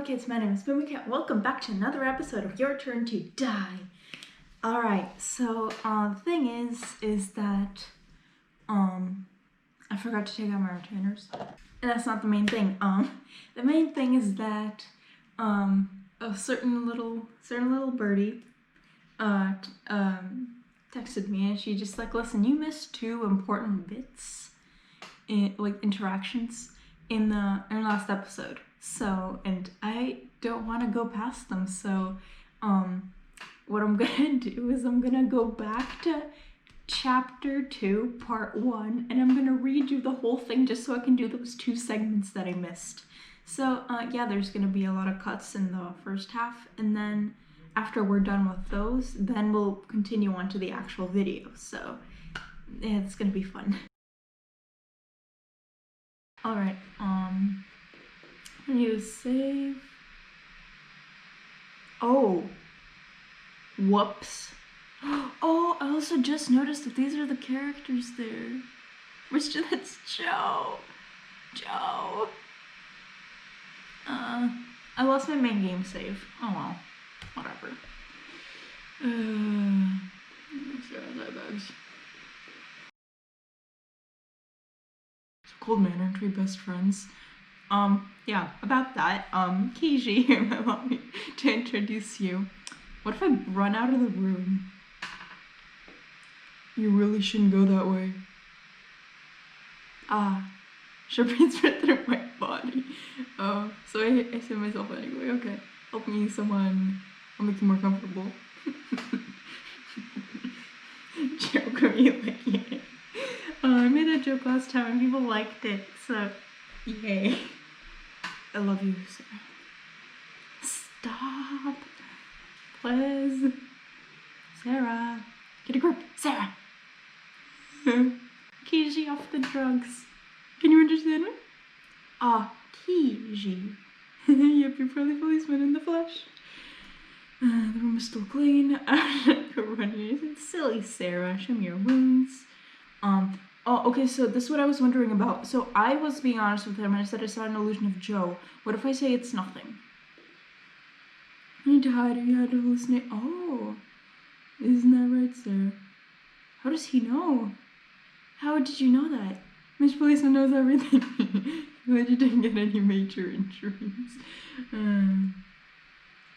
Hello kids, my name is Puma Cat. Welcome back to another episode of Your Turn to Die. Alright, so the thing is that I forgot to take out my retainers. And that's not the main thing. The main thing is that a certain little birdie texted me, and she just like, listen, you missed two important bits interactions in the last episode. So, and I don't want to go past them. So, what I'm gonna do is I'm gonna go back to chapter 2, part 1, and I'm gonna read you the whole thing just so I can do those two segments that I missed. So, yeah, there's gonna be a lot of cuts in the first half, and then after we're done with those, then we'll continue on to the actual video. So, yeah, it's gonna be fun. Alright, you save. Oh. Whoops. Oh, I also just noticed that these are the characters there. That's Joe. Joe. I lost my main game save. Oh well. Whatever. Cold man, aren't we best friends? Yeah, about that, Keiji here, allow me to introduce you. What if I run out of the room? You really shouldn't go that way. Should breathe through my body. So I say myself anyway, okay. Help me, someone. I'll make you more comfortable. Joke of me licking it. I made that joke last time and people liked it, so yay. I love you, Sarah. Stop. Please. Sarah. Get a grip. Sarah. Keiji off the drugs. Can you understand me? Keiji. Yep, you're probably policeman in the flesh. The room is still clean. Silly Sarah. Show me your wounds. Okay, so this is what I was wondering about. So I was being honest with him and I said I saw an illusion of Joe. What if I say it's nothing? You died or you had to hallucinate. Oh, isn't that right, sir? How does he know? How did you know that? Mr. Policeman knows everything. Glad you didn't get any major injuries.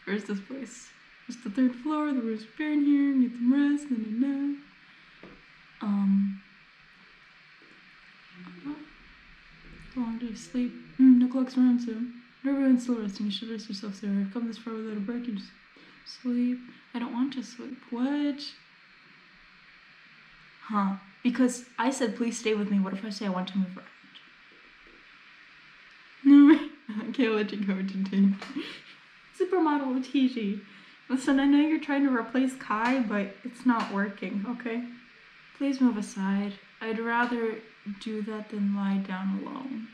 Where's this place? It's the 3rd floor, the room's prepared here, need some rest, Go on to sleep. No clock's around soon. Everyone's still resting. You should rest yourself, Sarah. Come this far without a break, you just sleep. I don't want to sleep. What? Huh. Because I said, please stay with me. What if I say I want to move around? No, I can't let you go today. Supermodel with Keiji. Listen, I know you're trying to replace Kai, but it's not working, okay? Please move aside. I'd rather do that than lie down alone.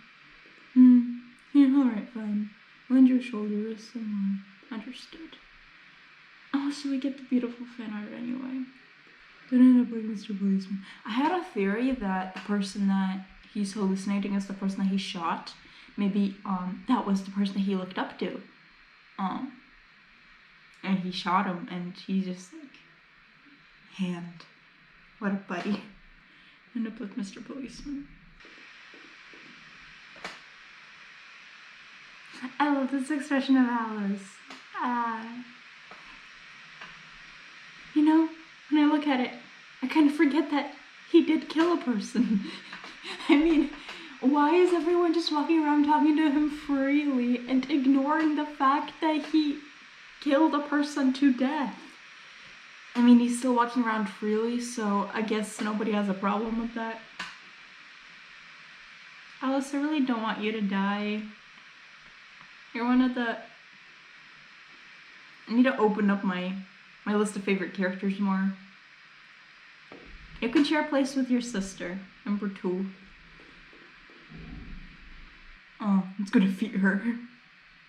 Yeah, alright, fine. Lend your shoulder, wrist, and line. Understood. Oh, so we get the beautiful fan art anyway. Don't end up like Mr. Policeman. I had a theory that the person that he's hallucinating is the person that he shot. Maybe, that was the person that he looked up to. And he shot him, and he just, like, hand. What a buddy. End up with Mr. Policeman. I love this expression of Alice. You know, when I look at it, I kind of forget that he did kill a person. I mean, why is everyone just walking around talking to him freely and ignoring the fact that he killed a person to death? I mean, he's still walking around freely, so I guess nobody has a problem with that. Alice, I really don't want you to die. You're one of the... I need to open up my list of favorite characters more. You can share a place with your sister, number 2. Oh, it's gonna feed her.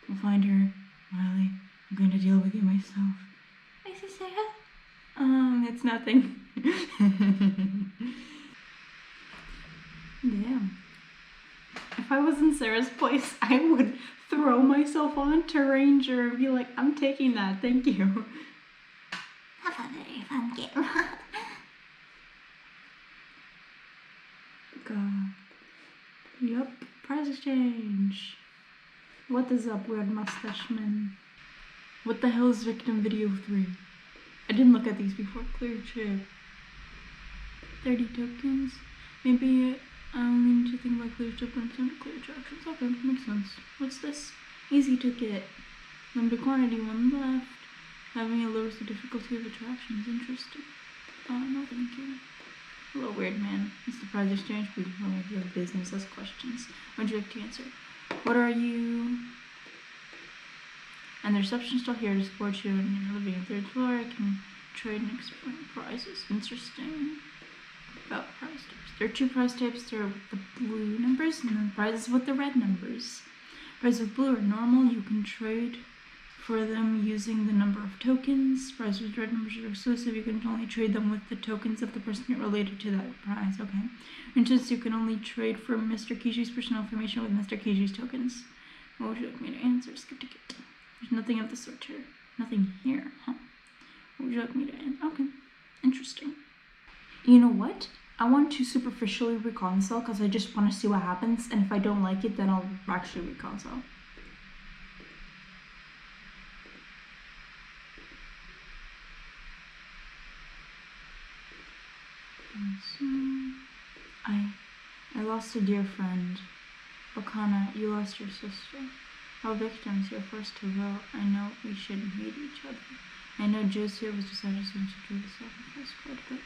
We'll find her, Miley. I'm going to deal with you myself. I see, Sarah. It's nothing. Damn. I If I was in Sarah's place, I would throw myself onto Ranger and be like, I'm taking that, thank you. Have a very fun game. God. Yup, prize exchange. What is up, weird mustache man? What the hell is victim video 3? I didn't look at these before. Clear chip. 30 tokens. Maybe I only need to think about clear chip when it's time to clear attractions. Okay, makes sense. What's this? Easy to get. Limited quantity, 1 left. Having a lowers the difficulty of attractions. Interesting. No thank you. Hello, weird man. It's the prize exchange. Please tell me if you have business. Ask questions. Would you like to answer? What are you? And the reception's still here to support you in your living on the 3rd floor. I can trade and explain prizes. Interesting. About prize types. There are 2 prize types. There are with the blue numbers and then prizes with the red numbers. Prizes with blue are normal. You can trade for them using the number of tokens. Prizes with red numbers are exclusive. You can only trade them with the tokens of the person related to that prize. Okay. Instance, you can only trade for Mr. Keiji's personal information with Mr. Keiji's tokens. What would you like me to answer? Skip ticket. There's nothing of the sort here. Nothing here, huh? What would you like me to answer? Okay. Interesting. You know what? I want to superficially reconcile because I just want to see what happens, and if I don't like it, then I'll actually reconcile. So, I lost a dear friend. Bakana, you lost your sister. All victims, you're forced to vote. I know we shouldn't hate each other. I know Joe's here was decided to do the sacrifice card, but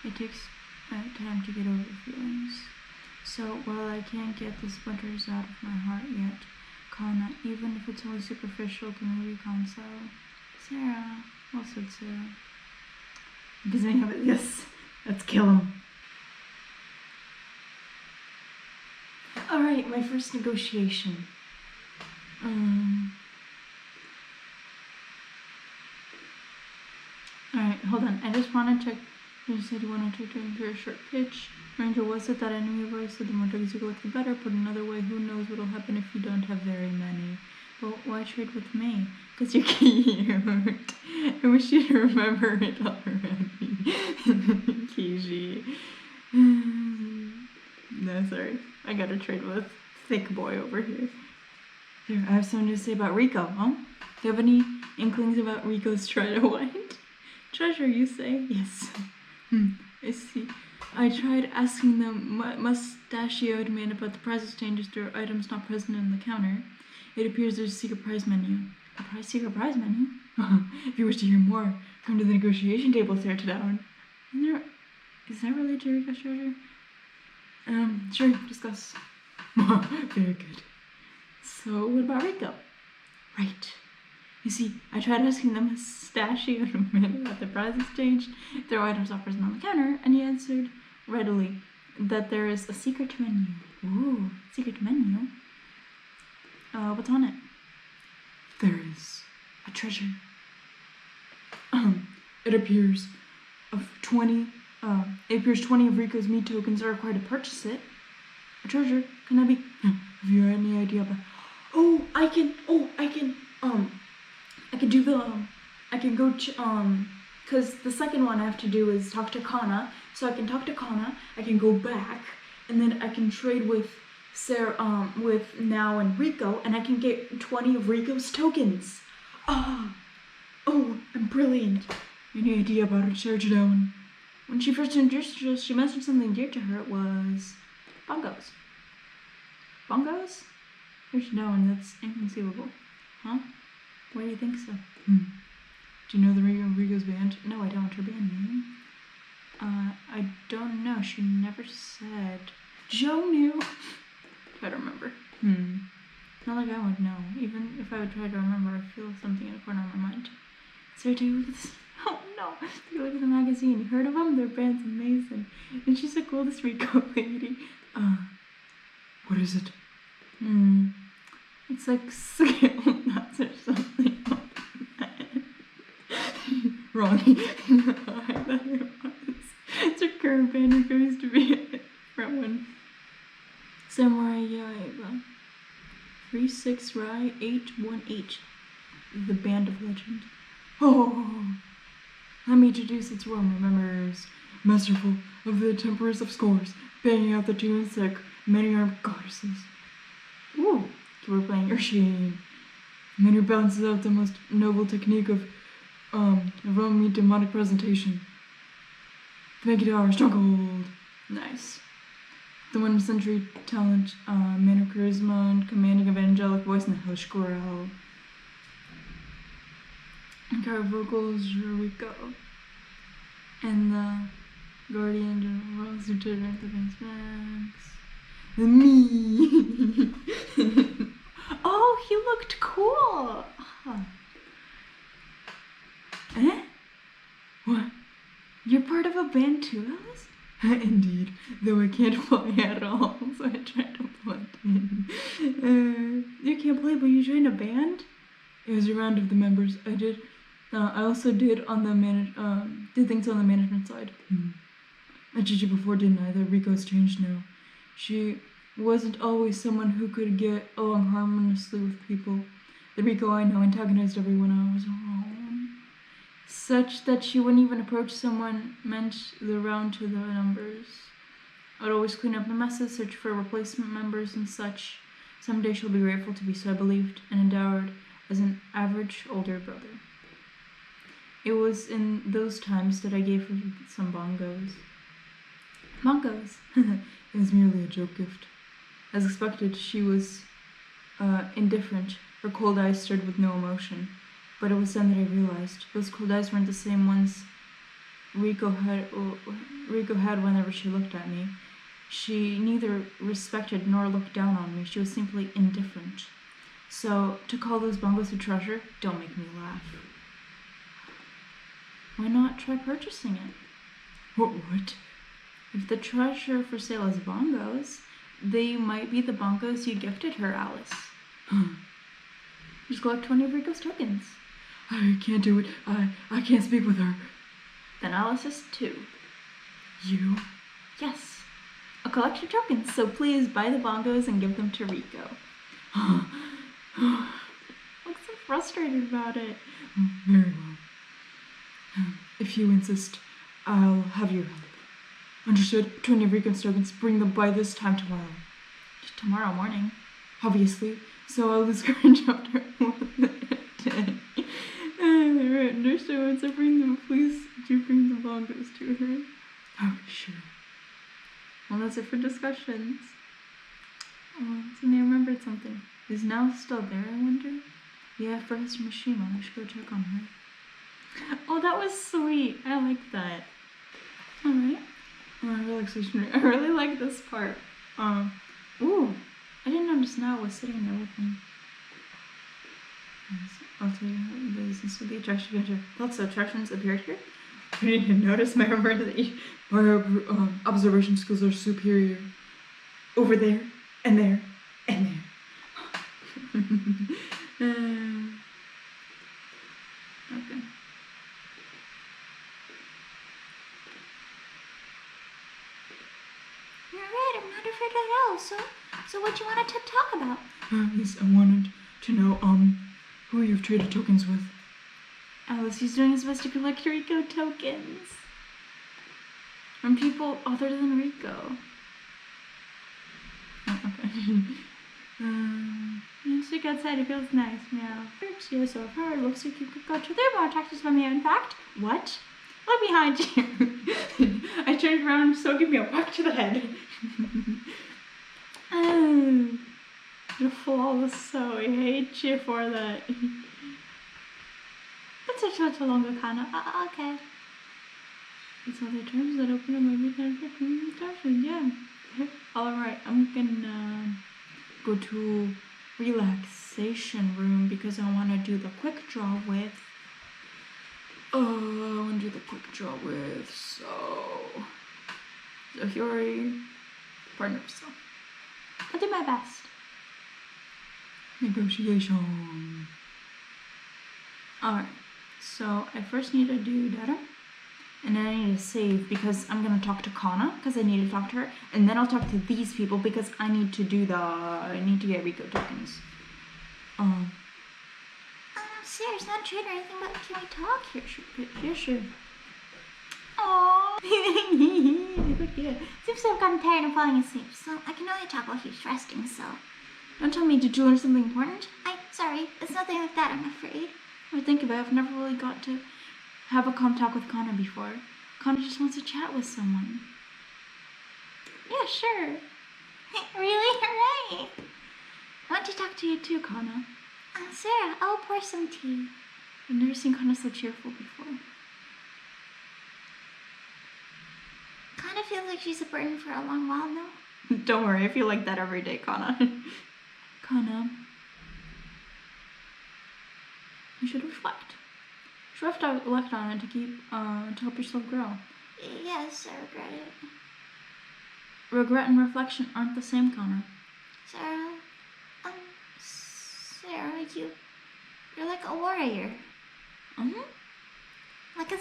it takes time to get over feelings. So while I can't get the splinters out of my heart yet, Kana, even if it's only superficial, can we reconcile? Sarah, well said Sarah. Visiting of it, yes. Let's kill him. Alright, my first negotiation. Alright, hold on. I just want to check. You said you wanted to turn for a short pitch. Ranger, was it that enemy of ours said the more tokens you collect, the better? Put another way, who knows what'll happen if you don't have very many. Well, why trade with me? Because you're cute. I wish you'd remember it already. Keiji. No, sorry. I gotta trade with thick boy over here. Here, I have something to say about Rico, huh? Do you have any inklings about Rico's treasure? What? Treasure, you say? Yes. I see. I tried asking the mustachioed man about the prize exchanges. There are items not present in the counter. It appears there's a secret prize menu. A secret prize menu? If you wish to hear more, come to the negotiation table, stare it down. Is that related to Rico's treasure? Sure, discuss. Very good. So, what about Rico? Right. You see, I tried asking the mustachioed man about the prize exchange. There are items not present on the counter, and he answered readily that there is a secret menu. Ooh, secret menu? What's on it? There is a treasure. It appears 20 of Rico's meat tokens are required to purchase it. A treasure? Can that be? Have you any idea about? I can do the, I can go, because the second one I have to do is talk to Kana, so I can talk to Kana, I can go back, and then I can trade with Sarah, with Now and Rico, and I can get 20 of Rico's tokens. I'm brilliant. Any idea about her charge down? When she first introduced us, she mentioned something dear to her. It was bongos. Bongos? Charge down, that's inconceivable. Huh? Why do you think so? Do you know the Rico's band? No, I don't. Her band name? I don't know. She never said. Joe knew. Try to remember. Not like I would know. Even if I would try to remember, I feel something in the corner of my mind. Sarah, take a look at this. Oh no! Take a look at the magazine. You heard of them? Their band's amazing. And she's the coolest Rico lady. What is it? It's like scale nuts or something. Wrong. I thought it was. It's her current band. Rico used to be a different one. Samurai, 36 Rye 818. The Band of Legend. Oh, let me introduce its warmer members. Masterful of the temperance of scores, banging out the tune sick, many-armed goddesses. Ooh, we're playing Urshin. Man who balances out the most noble technique of me demonic presentation. The guitar struggled. Nice. The 1st century talent, man of charisma and commanding of angelic voice and hellish growl. And car vocals, here we go. And the Guardian General Lieutenant of the Base Max. And me. Oh, he looked cool. Eh? What? You're part of a band too, Alice? Indeed, though I can't play at all, so I tried to blend in. You can't play, but you joined a band? It was a round of the members. I also did on the did things on the management side. I did you before, didn't I? That Rico's changed now. She wasn't always someone who could get along harmoniously with people. The Rico I know antagonized everyone I was around, such that she wouldn't even approach someone meant the round to the numbers. I'd always clean up the messes, search for replacement members and such. Someday she'll be grateful to be so believed and endowed as an average older brother. It was in those times that I gave her some bongos. Bongos! It was merely a joke gift. As expected, she was indifferent. Her cold eyes stared with no emotion. But it was then that I realized those cold eyes weren't the same ones Rico had whenever she looked at me. She neither respected nor looked down on me. She was simply indifferent. So, to call those bongos a treasure, don't make me laugh. Why not try purchasing it? What? If the treasure for sale is bongos, they might be the bongos you gifted her, Alice. Just collect 20 of Rico's tokens. I can't do it. I can't speak with her. Then Alice is too. You? Yes. I'll collect your tokens, so please buy the bongos and give them to Rico. Looks so frustrated about it. Very well. If you insist, I'll have your help. Understood. 20 of Rico's tokens. Bring them by this time tomorrow. Tomorrow morning? Obviously. So I'll lose courage after 1 day. Understood. Once I bring them, please do bring the bongos to her. Oh, sure. Well, that's it for discussions. Oh, suddenly I remembered something. Is Nell still there, I wonder? Yeah, Professor Mishima. I should go check on her. Oh, that was sweet. I like that. Alright. Relaxation. I really like this part. Ooh. I didn't notice Nell was sitting there with him. I'll tell you the business with the attraction venture. Lots of attractions appeared here. I didn't notice my observation skills are superior. Over there, and there, and there. Okay. You're right, I'm not afraid at all, so what you wanted to talk about? Yes, I wanted to know, who you've traded tokens with. Alice, he's doing his best to collect Rico tokens. From people other than Rico. Oh, okay. Let's look outside, it feels nice, meow. Perks you so far, looks like you could go to their more taxes from me, in fact. What? Look behind you. I turned around, so give me a whack to the head. Oh, you're flawless, so I hate you for that. That's such a longer kind okay. It's other terms that open up every time for communication, yeah. Alright, I'm gonna go to relaxation room because I want to do the quick draw with. Oh, I want to do the quick draw with, so Hiyori, partner, so I'll do my best. Negotiation. Alright, so I first need to do data, and then I need to save because I'm going to talk to Kana because I need to talk to her, and then I'll talk to these people because I need to get Rico tokens. Sarah, it's not a trade or anything, but can we talk? Yeah, sure. Aww. Yeah. Seems to have gotten tired and falling asleep, so I can only talk while he's resting, so. Don't tell me, did you learn something important? Sorry, it's nothing like that, I'm afraid. I think about it, I've never really got to have a contact with Kana before. Kana just wants to chat with someone. Yeah, sure. Really? Hooray! I want to talk to you too, Kana. Sarah, I'll pour some tea. I've never seen Kana so cheerful before. Kind of feels like she's a burden for a long while now. Don't worry, I feel like that every day, Kana. Kana, you should reflect. You should reflect on it to help yourself grow. Yes, I regret it. Regret and reflection aren't the same, Kana. Sarah, you're like a warrior. Like a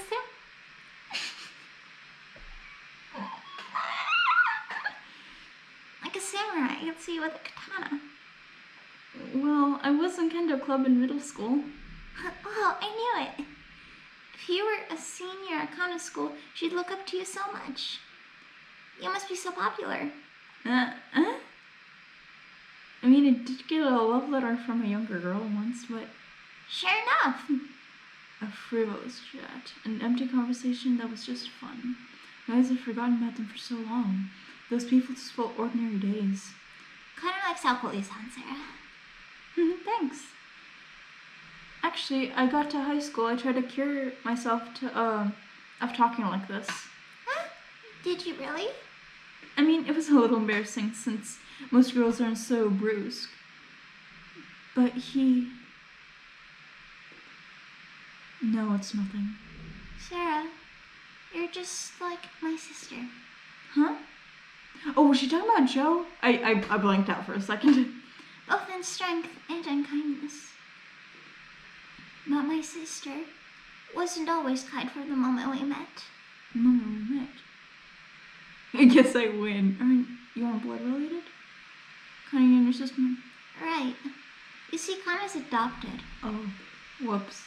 like a samurai. I could see you with a katana. Well, I was in kendo club in middle school. Oh, I knew it. If you were a senior at Kana school, she'd look up to you so much. You must be so popular. I mean, I did get a love letter from a younger girl once, but... Sure enough. A frivolous chat. An empty conversation that was just fun. I had forgotten about them for so long. Those people just felt ordinary days. Kinda likes how cool you sound, Sarah. Thanks. Actually, I got to high school. I tried to cure myself of talking like this. Huh? Did you really? I mean, it was a little embarrassing since most girls aren't so brusque. But No, it's nothing. Sarah, you're just like my sister. Huh? Oh, was she talking about Joe? I blanked out for a second. Both in strength and in kindness. But my sister wasn't always kind from the moment we met. I guess I win. Aren't you on blood related? Kind of younger sister? Right. You see, Kana's adopted. Oh, whoops.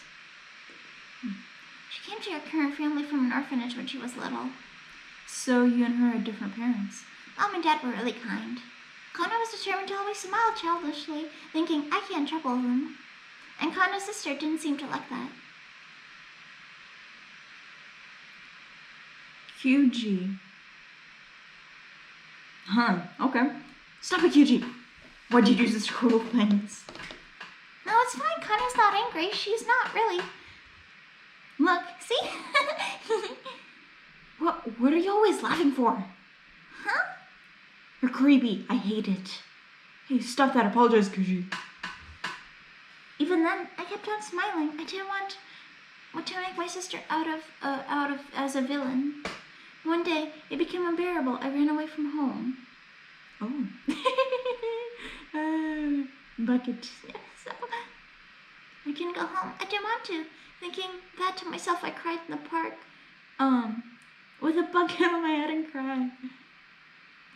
She came to your current family from an orphanage when she was little. So you and her had different parents? Mom and Dad were really kind. Kana was determined to always smile childishly, thinking, I can't trouble them. And Kana's sister didn't seem to like that. Keiji. Huh, okay. Stop it, Keiji. Why'd you do such cruel things? No, it's fine. Kana's not angry. She's not really. Look, see? What are you always laughing for? Huh? You're creepy. I hate it. Hey, stop that. Apologize, Keiji. Even then, I kept on smiling. I didn't want to make my sister out of as a villain. One day, it became unbearable. I ran away from home. Oh. Bucket. Yeah, so I couldn't go home. I didn't want to. Thinking that to myself, I cried in the park. With a bucket on my head and cried.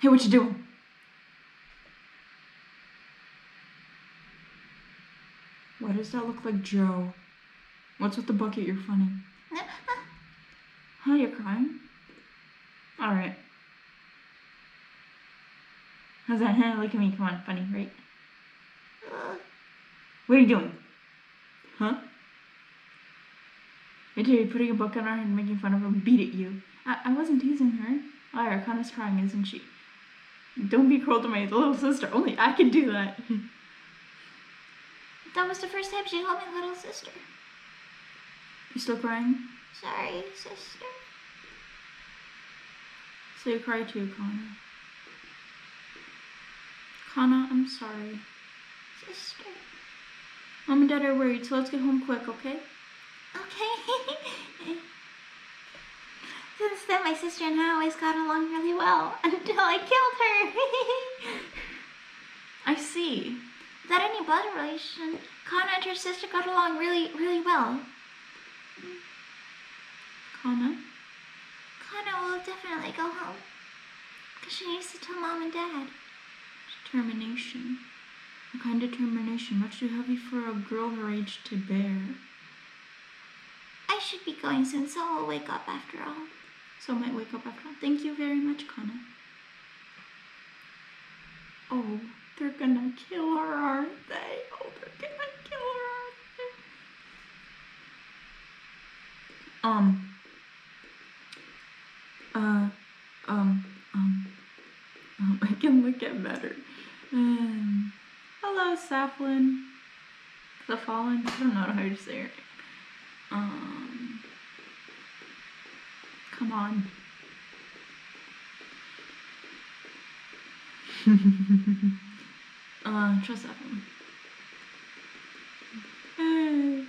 Hey, what you doing? Why does that look like Joe? What's with the bucket? You're funny. Huh, you're crying? Alright. How's that? Look at me. Come on, funny, right? What are you doing? Huh? I tell you, putting a bucket on her and making fun of her beat at you. I wasn't teasing her. Oh, Kana's crying, isn't she? Don't be cruel to my little sister. Only I can do that. That was the first time she called me little sister. You still crying? Sorry, sister. So you cry too, Kana. Kana, I'm sorry. Sister. Mom and Dad are worried, so let's get home quick, okay? Okay. Since then, my sister and I always got along really well until I killed her. I see. Without any blood relation, Kana and her sister got along really, really well. Kana? Kana will definitely go home. Because she needs to tell Mom and Dad. Determination. A kind determination, much too heavy for a girl her age to bear. I should be going soon, so I'll wake up after all. So I might wake up after all. Thank you very much, Kana. Oh, they're gonna kill her, aren't they? Oh, they're gonna kill her, aren't they? I can look at better. Hello, Saplin. The Fallen. I don't know how to say it. Come on. Trust Saplin. Hey,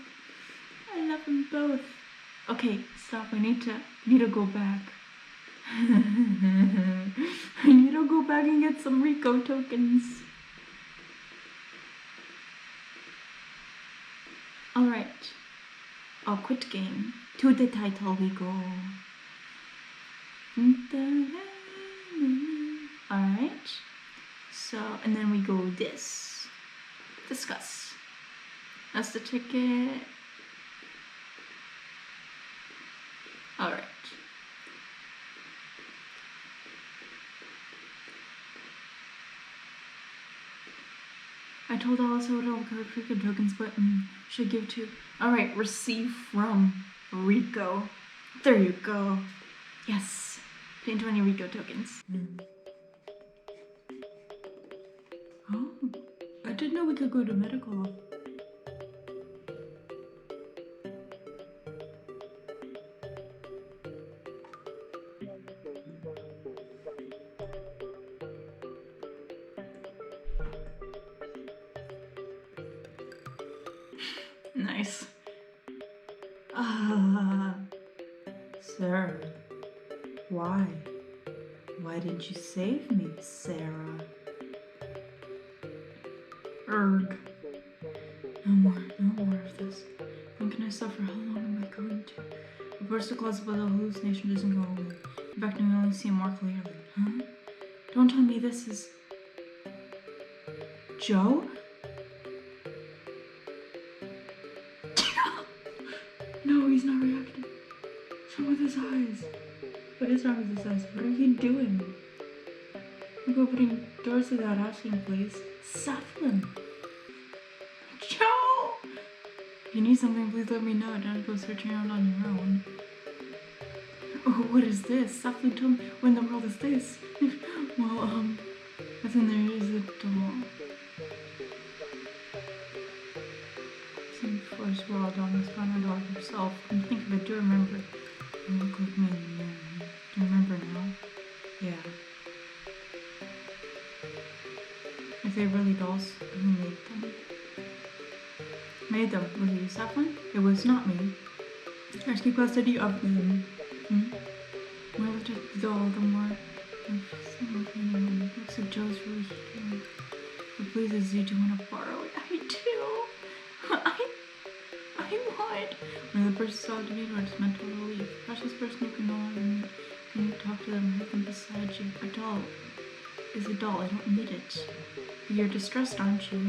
I love them both. Okay, stop. I need to go back. I need to go back and get some Rico tokens. Alright. I'll quit game. To the title we go. Alright. So, and then we go this. Discuss. That's the ticket. Alright. I told Alice I would all the Rico tokens, but should give to. Alright, receive from Rico. There you go. Yes. Gain 20 Rico tokens. Oh, I didn't know we could go to medical. Nice. Sarah. Why? Why didn't you save me, Sarah? Erg. No more of this. When can I suffer? How long am I going to? The burst of clouds, but the hallucination doesn't go away. In fact, I only see it more clearly. Huh? Don't tell me this is... Joe? No, he's not reacting. What's wrong with his eyes? What is wrong with his eyes? What are you doing? Don't go opening doors without asking, please. Safflin! Joe! If you need something, please let me know. Don't go searching around on your own. Oh, what is this? Safflin told me, what in the world is this? Well, I think there is a doll. First world on this planet all yourself. Come to think of it, do remember. You look like me in the mirror. Do you remember now? Yeah. If they're really dolls, who made them? Made them? Was it you, Safflin? It was not me. I just keep custody of them. The more I looked at the doll, the more it looks like Joe's really here. It pleases you to want to borrow it. I do. I would. When the person saw to me, it's mental relief. Precious person you can no longer meet. Can you talk to them and have them beside you? A doll is a doll. I don't need it. You're distressed, aren't you?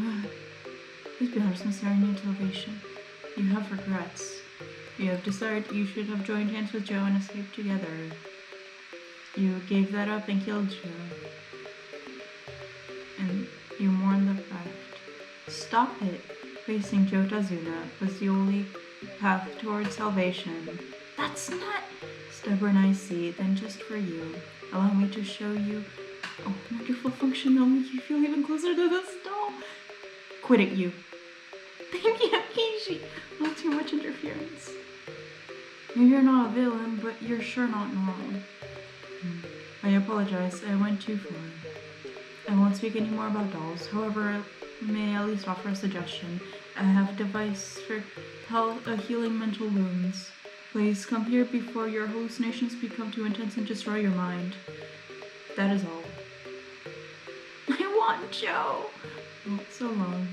Please be honest, Miss Sarah, I need salvation. You have regrets. You have decided you should have joined hands with Joe and escaped together. You gave that up and killed Joe. And you mourn the fact. Stop it. Facing Joe Tazuna was the only path towards salvation. That's not... Stubborn I see, then just for you. Allow me to show you a wonderful function that'll make you feel even closer to this doll. Quit it, you. Thank you, Keiji. Not too much interference. Maybe you're not a villain, but you're sure not normal. I apologize, I went too far. I won't speak any more about dolls. However, I may at least offer a suggestion. I have a device for healing mental wounds. Please come here before your hallucinations become too intense and destroy your mind. That is all. I want Joe! Oh, so long.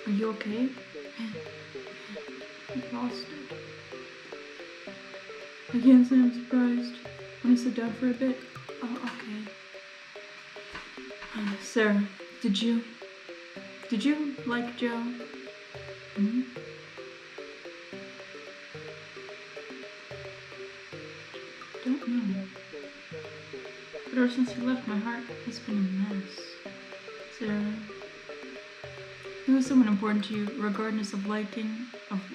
Are you okay? I lost it. I can't say I'm surprised. Want to sit down for a bit? Oh, okay. Sarah, Did you like Joe? Hmm? Don't know. But ever since he left, my heart has been a mess. Sarah, he was someone important to you, regardless of liking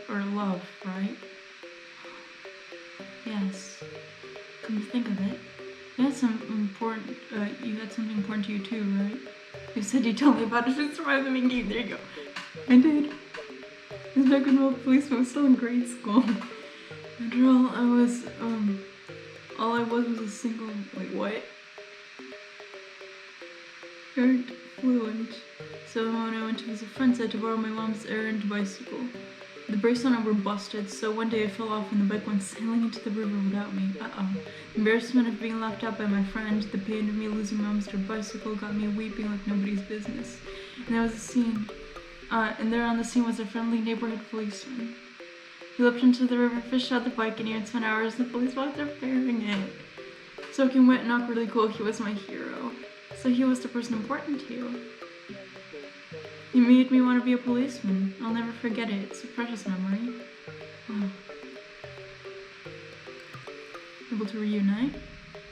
or love, right? Yes. Come to think of it, you had something important to you too, right? You said you'd tell me about it. It's from the main game. There you go. I did. It was back when old policeman was still in grade school. After all, all I was a single, wait, what? Aren't fluent. So when I went to visit friends, I had to borrow my mom's errand bicycle. The brakes on it were busted, so one day I fell off and the bike went sailing into the river without me. Uh-oh. The embarrassment of being left out by my friend, the pain of me losing my mom's bicycle got me weeping like nobody's business. And there was a scene. And there on the scene was a friendly neighborhood policeman. He leapt into the river, fished out the bike, and even spent hours in the police box repairing it. Soaking wet and awkwardly cool, he was my hero. So he was the person important to you. He made me want to be a policeman. I'll never forget it. It's a precious memory. Oh. Able to reunite?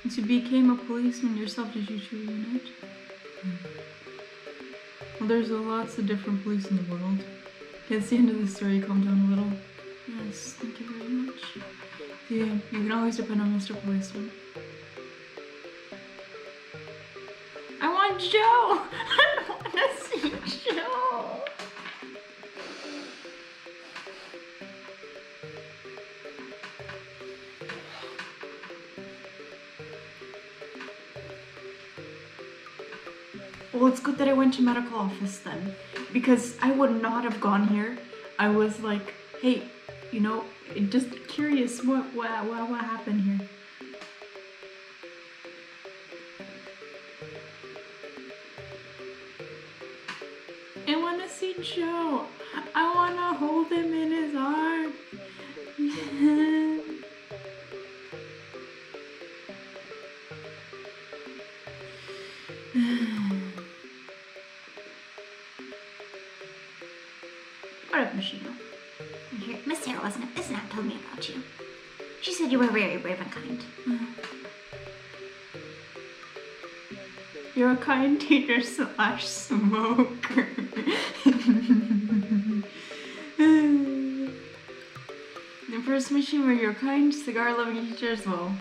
Once you became a policeman yourself, did you two reunite? Well, there's lots of different police in the world. Okay, that's the end of the story. Calm down a little. Yes, thank you very much. Yeah, you can always depend on Mr. Policeman. I want Joe! I want to see Joe! Well, it's good that I went to medical office then, because I would not have gone here. I was like, hey, you know, just curious what happened here. I want to see Joe. I want to hold him in his arms. What up, Machino? Miss Sarah isn't it, told me about you. She said you were very brave and kind. You're a kind teacher / smoker. The first machine where you're a kind, cigar-loving teacher as well.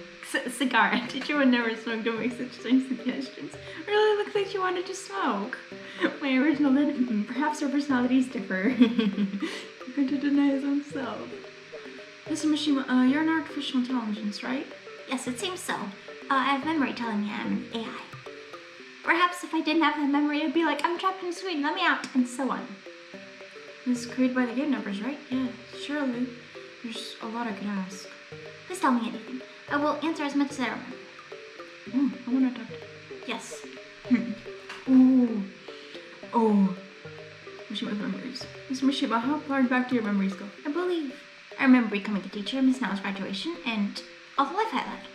Cigar. A teacher would never smoke. Don't make such strange suggestions. Really looked like you wanted to smoke. My original then, perhaps our personalities differ. He's going to deny his own self. Mr. Mishima, you're an artificial intelligence, right? Yes, it seems so. I have memory telling me I'm an AI. Perhaps if I didn't have that memory, I'd be like, I'm trapped in Sweden, let me out, and so on. This is created by the game numbers, right? Yeah, surely. There's a lot I could ask. Please tell me anything. I will answer as much as I remember. Oh, I want to talk to you. Yes. Oh. Mishima's memories. Mr. Mishima, how far back do your memories go? I remember becoming a teacher, Miss Now's graduation, and all the life I led.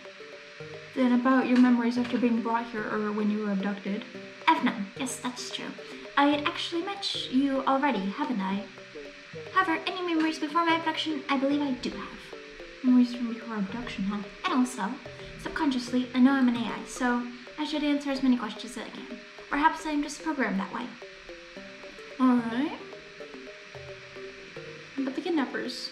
Then about your memories after being brought here or when you were abducted? I've none. Yes, that's true. I had actually met you already, haven't I? However, any memories before my abduction, I believe I do have. Memories from before abduction, huh? And also, subconsciously, I know I'm an AI, so I should answer as many questions as I can. Perhaps I'm just programmed that way. Alright. But the kidnappers?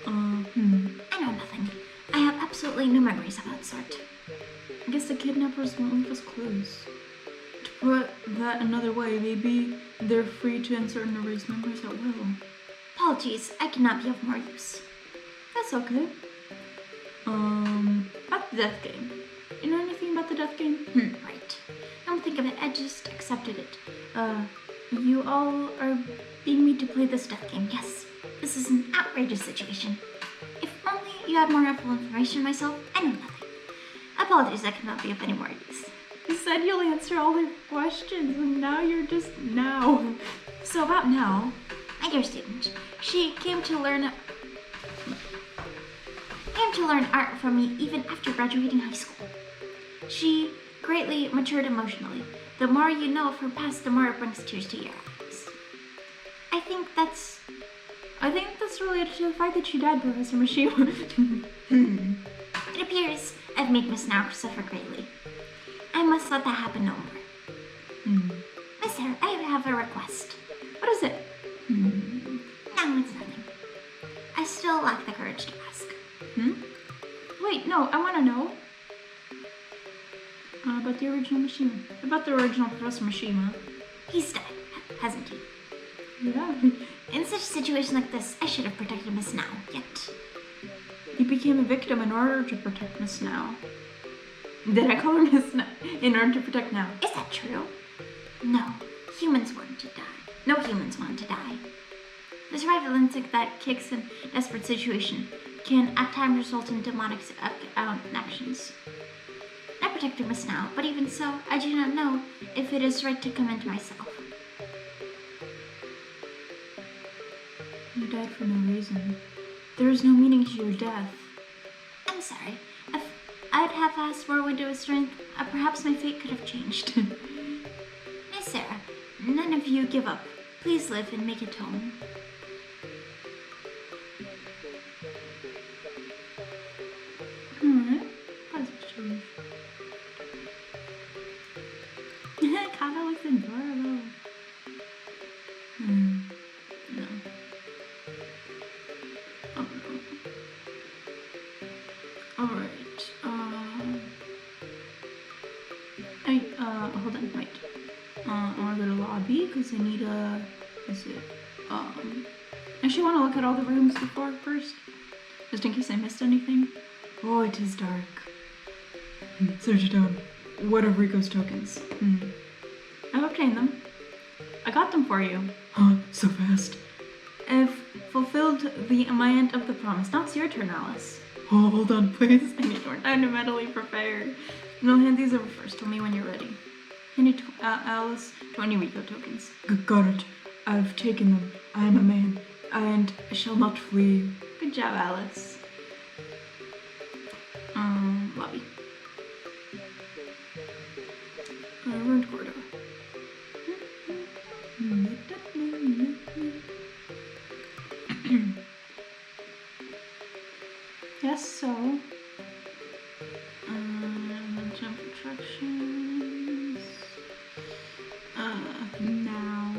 I know nothing. I have absolutely no memories of that sort. I guess the kidnappers won't leave us clues. To put that another way, maybe they're free to insert and erase memories at will. Apologies, I cannot be of more use. That's okay. About the death game. You know anything about the death game? Right. Don't think of it, I just accepted it. You all are being made to play this death game, yes. This is an outrageous situation. If only you had more ample information myself, I know nothing. Apologies, I cannot be of any more use. You said you'll answer all their questions, and now you're just now. So about now, my dear student, she came to learn art from me even after graduating high school. She greatly matured emotionally, The more you know of her past, the more it brings tears to your eyes. I think that's related to the fact that she died, Professor Mishima. It appears I've made Miss Now suffer greatly. I must let that happen no more. Miss Sarah, I have a request. What is it? No, it's nothing. I still lack the courage to ask. Wait, no, I want to know. About the original Mishima. About the original Professor Mishima. He's died, hasn't he? Yeah. In such a situation like this, I should have protected Miss Now, yet. You became a victim in order to protect Miss Now. Did I call her Miss Now? In order to protect Now. Is that true? No. Humans want to die. No humans want to die. The survival instinct that kicks in a desperate situation can at times result in demonic actions. I protected Miss Now, but even so, I do not know if it is right to commend myself. You died for no reason. There is no meaning to your death. I'm sorry. If I'd have asked more window strength, perhaps my fate could have changed. Miss Sarah, none of you give up. Please live and make atone. Alright. Positive change. Kata looks adorable. No. Oh no. Alright. Hold on, wait. I wanna go to lobby because I need actually wanna look at all the rooms before first. Just in case I missed anything. Oh, it is dark. Search it down. What are Rico's tokens? I've obtained them. I got them for you. Huh, so fast. I've fulfilled my end of the promise. Now it's your turn, Alice. Oh, hold on, please. I need more time to mentally prepare. And I'll hand these over first. Tell me when you're ready. Hand Alice 20 Rico tokens. Got it. I've taken them. I am a man, and I shall not flee. Good job, Alice. Lobby. Ruined corridor. Yes, so. Jump attractions. Now.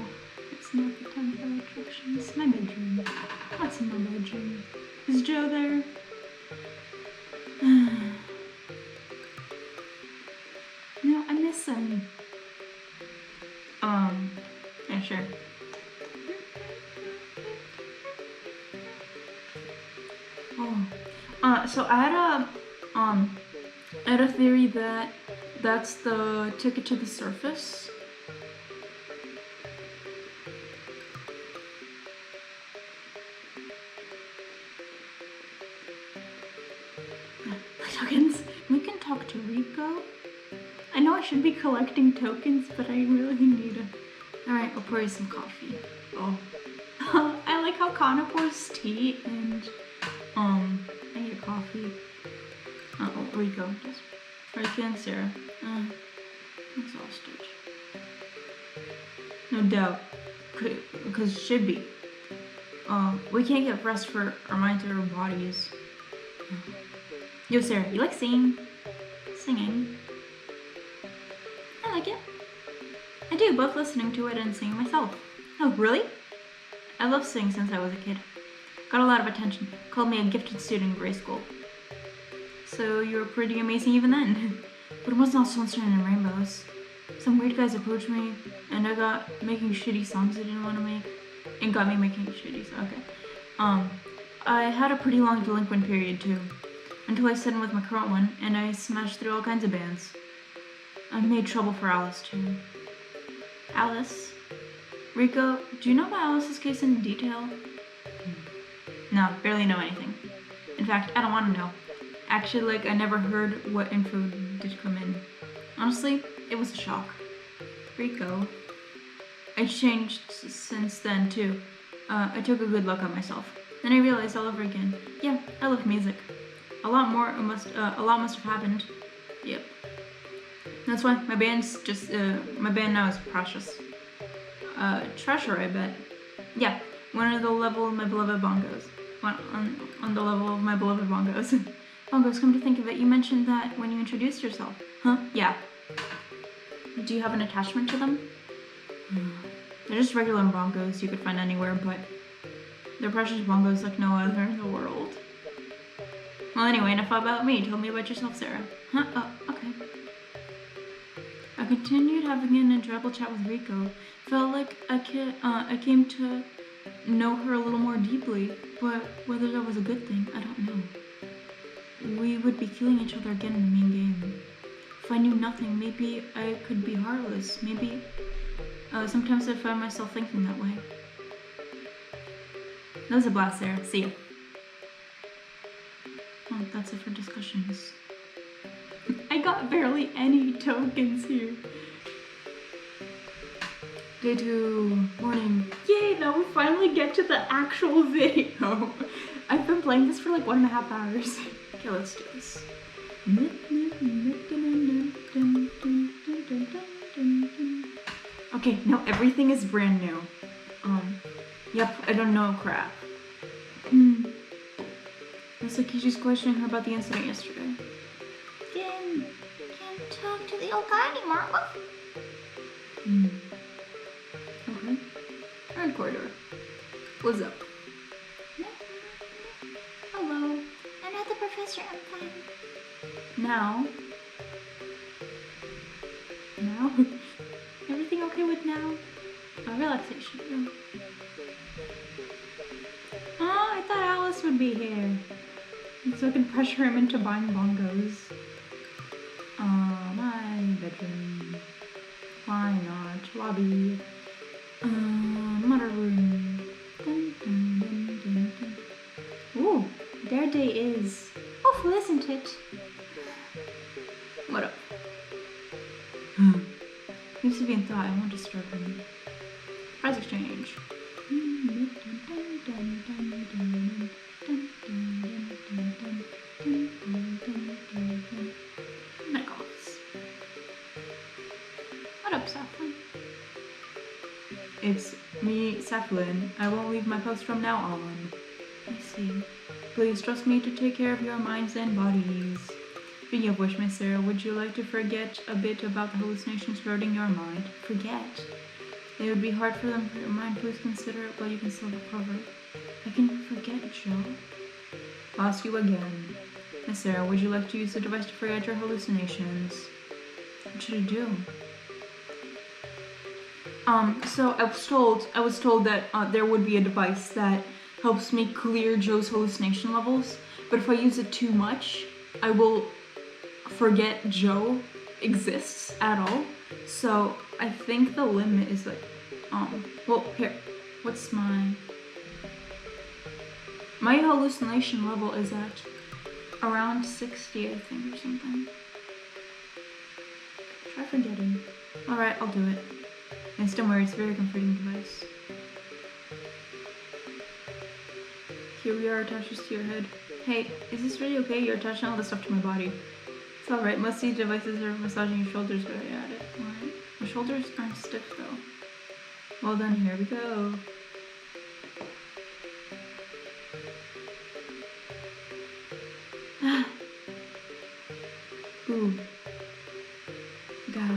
It's not the time for attractions. My bedroom. What's in my bedroom? Is Joe there? No, I miss him. Yeah, sure. So I had a theory that that's the ticket to the surface. Tokens. We can talk to Rico. I know I should be collecting tokens, but I really need a... Alright, I'll pour you some coffee. Oh. I like how Kana pours tea and, I need a coffee. Rico. Just Rico and Sarah. Exhausted. No doubt. Because should be. We can't get rest for our minds or our bodies. Yo, Sarah, you like singing? Singing. I like it. I do, both listening to it and singing myself. Oh, really? I love singing since I was a kid. Got a lot of attention. Called me a gifted student in grade school. So you were pretty amazing even then. But it wasn't all sunshine and rainbows. Some weird guys approached me, and I got making shitty songs I didn't want to make. And got me making shitty songs. Okay. I had a pretty long delinquent period too. Until I set in with my current one, and I smashed through all kinds of bands. I made trouble for Alice too. Alice? Rico, do you know about Alice's case in detail? No, barely know anything. In fact, I don't want to know. Actually, I never heard what info did come in. Honestly, it was a shock. Rico. I changed since then too. I took a good look at myself. Then I realized all over again. Yeah, I love music. A lot must have happened. Yep. That's why my band's just, my band now is Precious. Treasure, I bet. Yeah, one of the level of my beloved bongos. On the level of my beloved bongos. Bongos, come to think of it, you mentioned that when you introduced yourself. Huh? Yeah. Do you have an attachment to them? They're just regular bongos you could find anywhere, but they're precious bongos like no other in the world. Well, anyway, enough about me. Tell me about yourself, Sarah. Huh? Oh, okay. I continued having an enjoyable chat with Rico. Felt like I came to know her a little more deeply, but whether that was a good thing, I don't know. We would be killing each other again in the main game. If I knew nothing, maybe I could be heartless. Maybe sometimes I find myself thinking that way. That was a blast, Sarah. See ya. Oh, that's it for discussions. I got barely any tokens here. Day 2, morning. Yay, now we finally get to the actual video. I've been playing this for like 1.5 hours. Okay, let's do this. Okay, now everything is brand new. Yep, I don't know crap. Looks like Keiji's questioning her about the incident yesterday. Can't talk to the old guy anymore. What? Okay. Third corridor. What's up? Hello. I'm not the professor. I'm fine. Now? Everything okay with now? Relaxation room. Oh, I thought Alice would be here. So I can pressure him into buying bongos. My bedroom. Why not? Lobby. Mother room. Dun, dun, dun, dun, dun. Ooh, their day is awful, isn't it? What up? Seems to be in thought. I won't disturb him. Prize exchange. Bagels. What up, Safflin? It's me, Safflin. I won't leave my post from now on. I see. Please trust me to take care of your minds and bodies. Speaking of which, Miss Sarah, would you like to forget a bit about the hallucinations hurting your mind? Forget? They would be hard for them for your mind. Please consider it while you can still recover. I can forget, Joe. I'll ask you again. Miss Sarah, would you like to use the device to forget your hallucinations? What should I do? So I was told that there would be a device that helps me clear Joe's hallucination levels, but if I use it too much, I will forget Joe exists at all. So I think the limit is like, well, here, what's my hallucination level is at around 60, I think, or something. Try forgetting. Alright, I'll do it. And don't worry, it's a very comforting device. Here we are, attaches to your head. Hey, is this really okay? You're attaching all this stuff to my body. It's alright, most of these devices are massaging your shoulders, but I add it. Alright. My shoulders aren't stiff though. Well done, here we go. Ooh. Ga.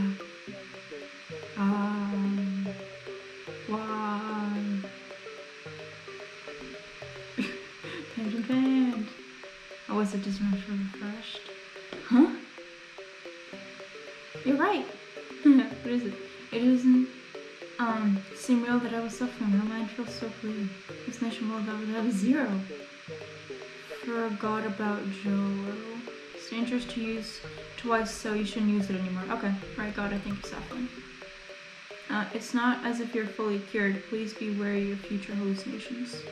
Why? Tangent band. Oh, was it just refreshed? Huh? You're right. What is it? It doesn't seem real that I was suffering. My mind feels so clear. This nation world that would have 0. Forgot about Joe. It's dangerous to use twice, so you shouldn't use it anymore. Okay, right, got it. Thank you, Saffron. It's not as if you're fully cured. Please be wary of future hallucinations.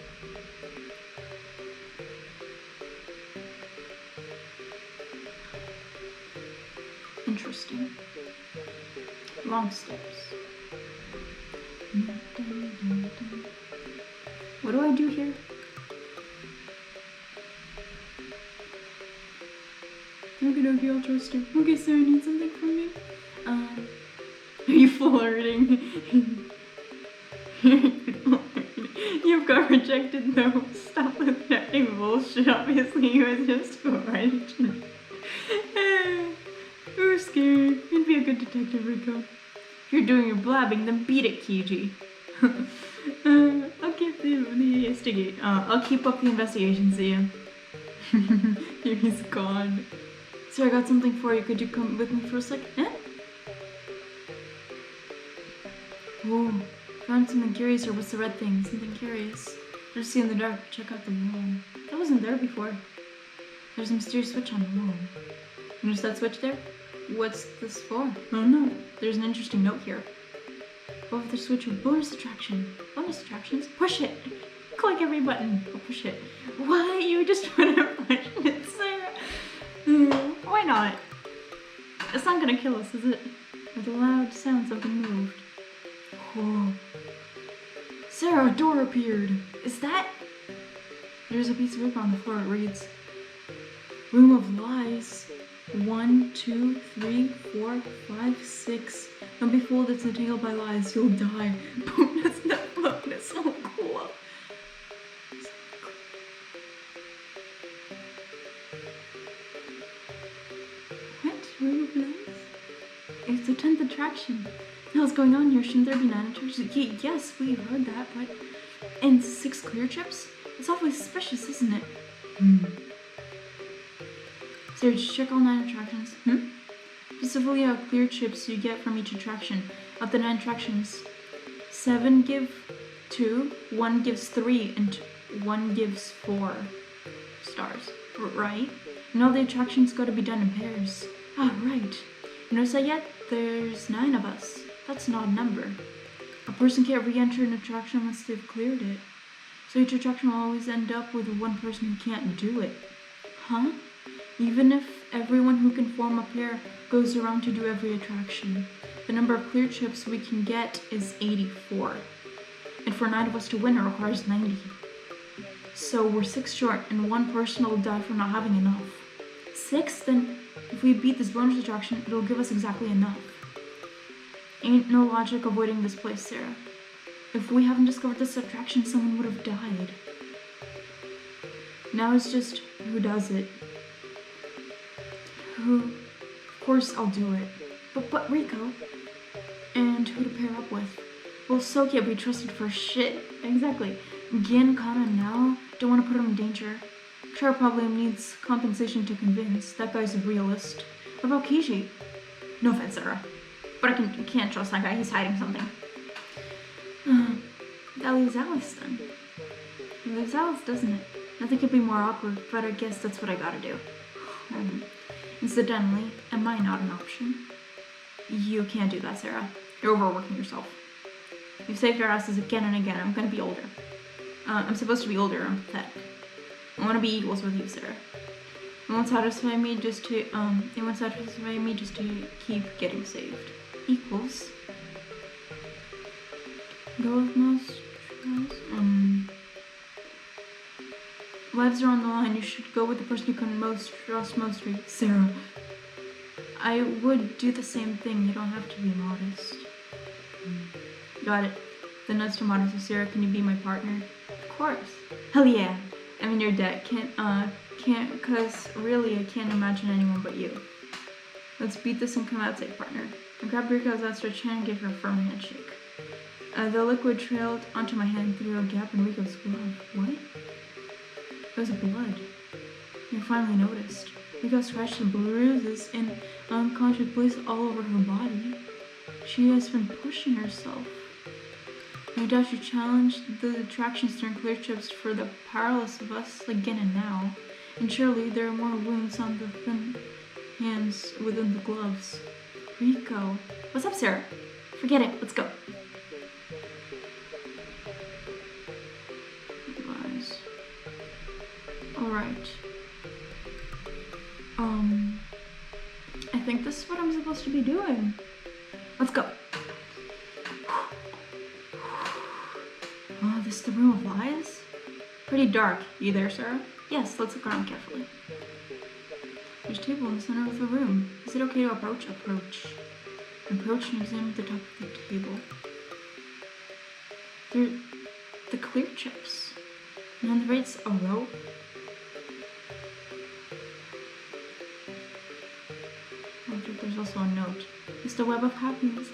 Interesting. Long steps. What do I do here? Okay, I'll trust you. Okay, Sarah, need something from me? Are you flirting? You've got rejected though. Stop with that bullshit. Obviously, he was just flirting. Who's scared? You'd be a good detective, Rico. If you're doing your blabbing, then beat it, Keiji. I'll keep the investigate. I'll keep up the investigation. See ya. He's gone. So I got something for you. Could you come with me for a sec? Eh? Whoa. Found something curious here. What's the red thing? Something curious. Just see in the dark. Check out the wall. That wasn't there before. There's a mysterious switch on the wall. Notice that switch there? What's this for? Oh no. There's an interesting note here. Above the switch with bonus attraction. Bonus attractions? Push it! Click every button. I'll push it. Why? You just want to push it, Sarah? Why not? It's not gonna kill us, is it? With a loud sound, something moved. Whoa. Sarah, a door appeared. Is that? There's a piece of paper on the floor. It reads, Room of Lies. 1, 2, 3, 4, 5, 6. Don't be fooled, it's entangled by lies. You'll die. Boom, that's not fun. That's so cool. What? Room of Lies? It's the 10th attraction. What's going on here? Shouldn't there be 9 attractions? Yes, we heard that, but... And 6 clear chips? It's awfully suspicious, isn't it? So just check all 9 attractions. Specifically how clear chips you get from each attraction. Of the 9 attractions, 7 give 2, 1 gives 3, and 1 gives 4 stars. Right? And all the attractions got to be done in pairs. Ah, right. You notice that yet? There's 9 of us. That's an odd number. A person can't re-enter an attraction once they've cleared it. So each attraction will always end up with one person who can't do it. Huh? Even if everyone who can form a pair goes around to do every attraction, the number of clear chips we can get is 84. And for 9 of us to win, it requires 90. So we're 6 short, and 1 person will die for not having enough. 6? Then if we beat this bonus attraction, it'll give us exactly enough. Ain't no logic avoiding this place, Sarah. If we haven't discovered this attraction, someone would have died. Now it's just who does it. Of course I'll do it. But Rico, and who to pair up with? Well, So can't be trusted for shit. Exactly. Gin, Kana, now don't want to put him in danger. Char probably needs compensation to convince. That guy's a realist. What about Keiji? No offense, Sarah, but I can't trust that guy. He's hiding something. That leaves Alice then. It leaves Alice, doesn't it? Nothing could be more awkward, but I guess that's what I gotta do. Incidentally, am I not an option? You can't do that, Sarah. You're overworking yourself. You've saved our asses again and again. I'm gonna be older. I'm supposed to be older. I'm pathetic. I want to be equals with you, Sarah. It won't satisfy me just to keep getting saved. Equals. Go with most. Lives are on the line. You should go with the person you can most trust most. Sarah. I would do the same thing. You don't have to be modest. Got it. Then that's to modest. So Sarah, can you be my partner? Of course. Hell yeah. I mean, your dad can't, cause really I can't imagine anyone but you. Let's beat this and come out safe, partner. I grabbed Rico's outstretched hand and gave her a firm handshake. The liquid trailed onto my hand through a gap in Rico's glove. What? It was blood. You finally noticed. Rico scratched and bruises in unconscious places all over her body. She has been pushing herself. No doubt she challenged the attractions to turn clear chips for the powerless of us again and now. And surely there are more wounds on the thin hands within the gloves. Rico. What's up, Sarah? Forget it. Let's go. Lies. Alright. I think this is what I'm supposed to be doing. Let's go. Oh, this is the room of lies? Pretty dark. You there, Sarah? Yes, let's look around carefully. There's a table in the center of the room. Is it okay to approach? Approach. Approach and examine the top of the table. They're the clear chips. And on the right's a rope. Oh, there's also a note. It's the web of happiness.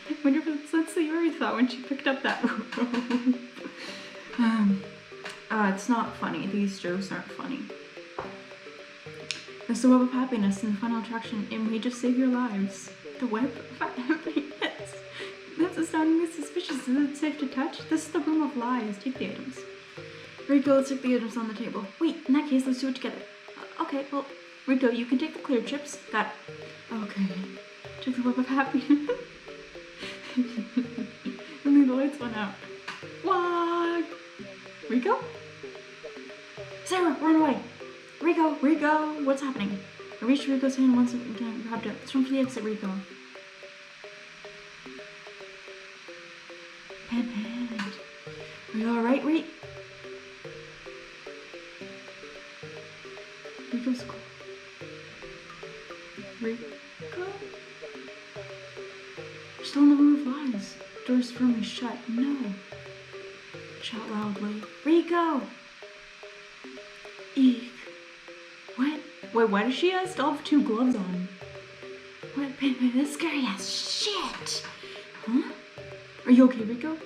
I wonder if that's Sayori thought when she picked up that rope. It's not funny. These jokes aren't funny. There's the web of happiness and the final attraction. It may just save your lives. The web of happiness. That's astoundingly suspicious. Is it safe to touch? This is the room of lies. Take the items. Rico, let's take the items on the table. Wait, in that case, let's do it together. Okay, well, Rico, you can take the clear chips. Got it. Okay. Take the web of happiness. And then the lights went out. What? Rico? Sarah, run away! Rico, what's happening? I reached Rico's hand once and grabbed it. Let's run for the exit, Rico. Pan. Are you alright, Rico's cool. Rico? We're still in the room of lies. Door's firmly shut. No. Shout loudly. Rico! Eek. What? Wait, why does she still have 2 gloves on? What? Baby, this scary ass shit! Huh? Are you okay, Rico?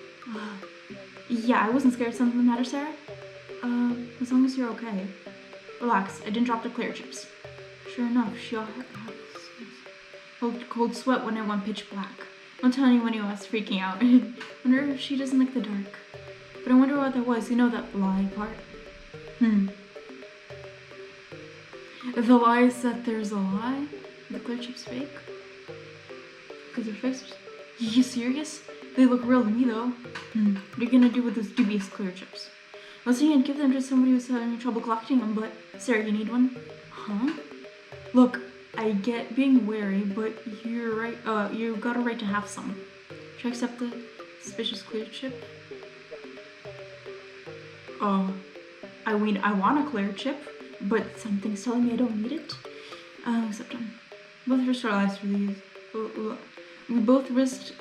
Yeah, I wasn't scared. Something the matter, Sarah? As long as you're okay. Relax, I didn't drop the clear chips. Sure enough, she all had cold sweat when it went pitch black. Don't tell anyone you was freaking out. Wonder if she doesn't like the dark. But I wonder what that was. You know that lie part? If the lie is that there's a lie, the clear chip's fake? Because they're fixed? You serious? They look real to me though. What are you gonna do with those dubious clear chips? I was thinking I'd give them to somebody who's having trouble collecting them, but Sarah, you need one? Huh? Look, I get being wary, but you're right. You got a right to have some. Should I accept the suspicious clear chip? I mean, I want a clear chip, but something's telling me I don't need it. Accept them. Both risked our lives for these. We both risked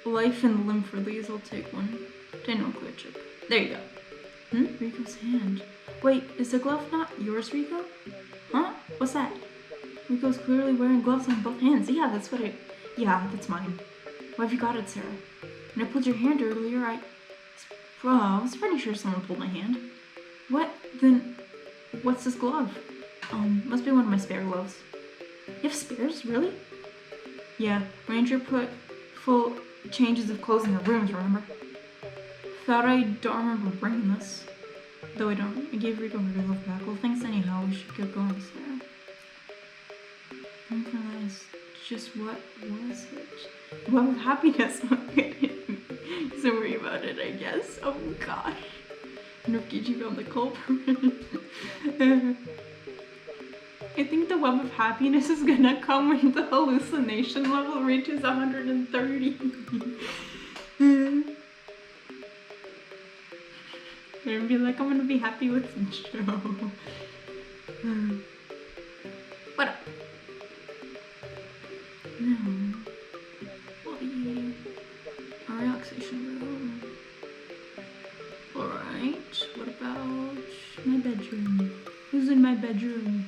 life and limb for these. I'll take one. Daniel clear chip. There you go. Rico's hand. Wait, is the glove not yours, Rico? Huh? What's that? Rico's clearly wearing gloves on both hands. Yeah, that's what yeah, that's mine. Why have you got it, Sarah? When I pulled your hand earlier, I was pretty sure someone pulled my hand. What? Then, what's this glove? Must be one of my spare gloves. You have spares? Really? Yeah, Ranger put full changes of clothes in the rooms, remember? Thought I don't remember bringing this. Though I don't. I gave Rico her glove back. Well, thanks anyhow. We should get going, Sarah. Nice. Just what was it? Well, happiness. So worry about it, I guess. Oh god. I wonder if Keiji found the culprit. I think the web of happiness is gonna come when the hallucination level reaches 130. And be like, I'm gonna be happy with the show. What up? No. Body. A relaxation room. Alright, what about my bedroom? Who's in my bedroom?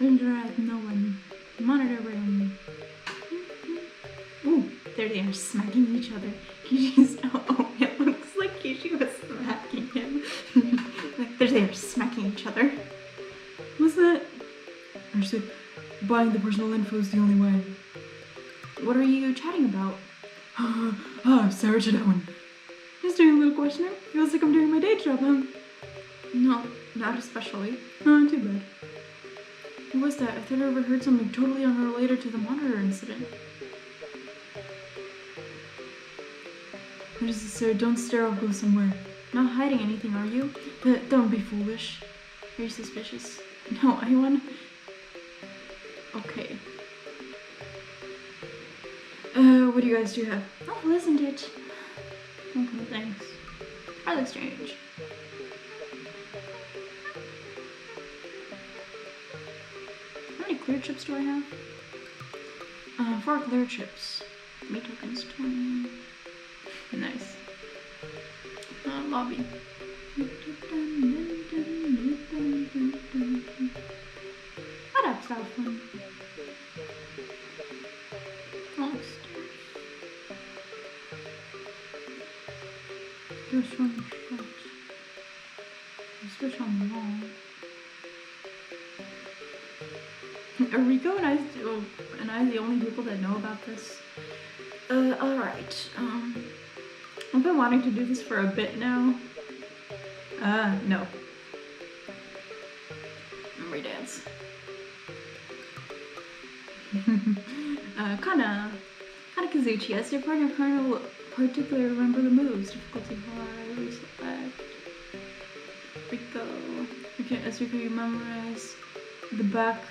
Right, no one. Monitor room. Ooh, there they are smacking each other. Keiji's, it looks like Keiji was smacking him. Like, there they are smacking each other. What's that? I said, buying the personal info is the only way. What are you chatting about? Sarah to that one. Just doing a little questioning. Feels like I'm doing my day job, huh? No, not especially. Oh, too bad. What was that? I thought I overheard something totally unrelated to the monitor incident. What is this, sir? Don't stare, I'll go somewhere. Not hiding anything, are you? Don't be foolish. Are you suspicious? No, I want... Okay. What do you guys do have? Oh, isn't it? Okay, thanks. Rather strange. clear chips do I have? 4 clear chips. Me tokens 20. Nice. Lobby. What up, Southland? Almost. There's one shot. Switch on the wall. Are Rico and I the only people that know about this? Alright. I've been wanting to do this for a bit now. No. Memory dance. Kinda Kazuchi. As your partner, Colonel will particularly remember the moves. Difficulty high, reselect. Rico. Okay, as Rico, you memorize the back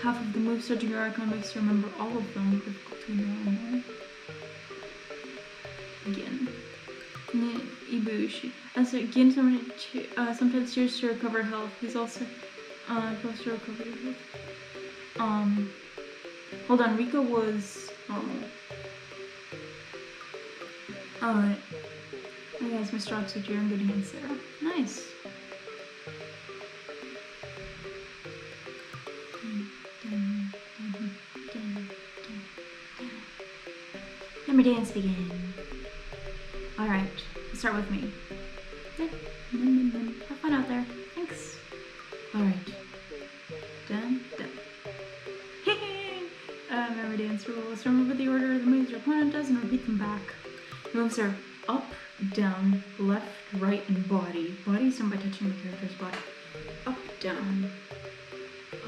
half of the move, searching your icon makes you remember all of them. Difficulty normal. Again. Ibushi. As again, sometimes cheers to recover health. He's also supposed to recover your health. Hold on, Rico was normal. Alright. Hey guys, Mr. Oxford, you're in good hands there. Nice. Let me dance begin. Alright, start with me. Have fun out there. Thanks. Alright. Done. Memory dance rules. Remember the order of the moves your opponent does and repeat them back. The moves are up, down, left, right, and body. Body is done by touching the character's body. Up, down, right,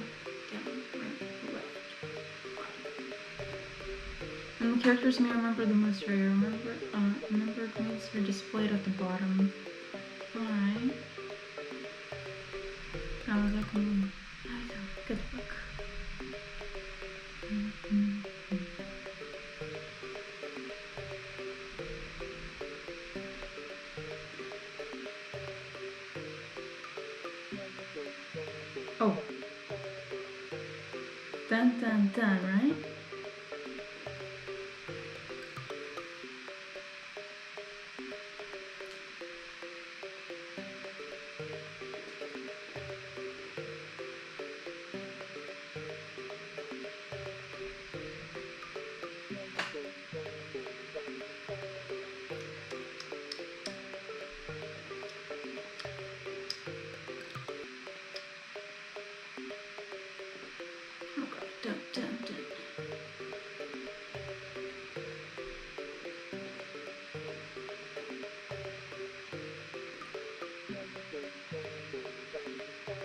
left, body. And the characters may remember the moves for you. Remembered moves are displayed at the bottom. Alright. How is that going? Good luck. Oh. Dun, right?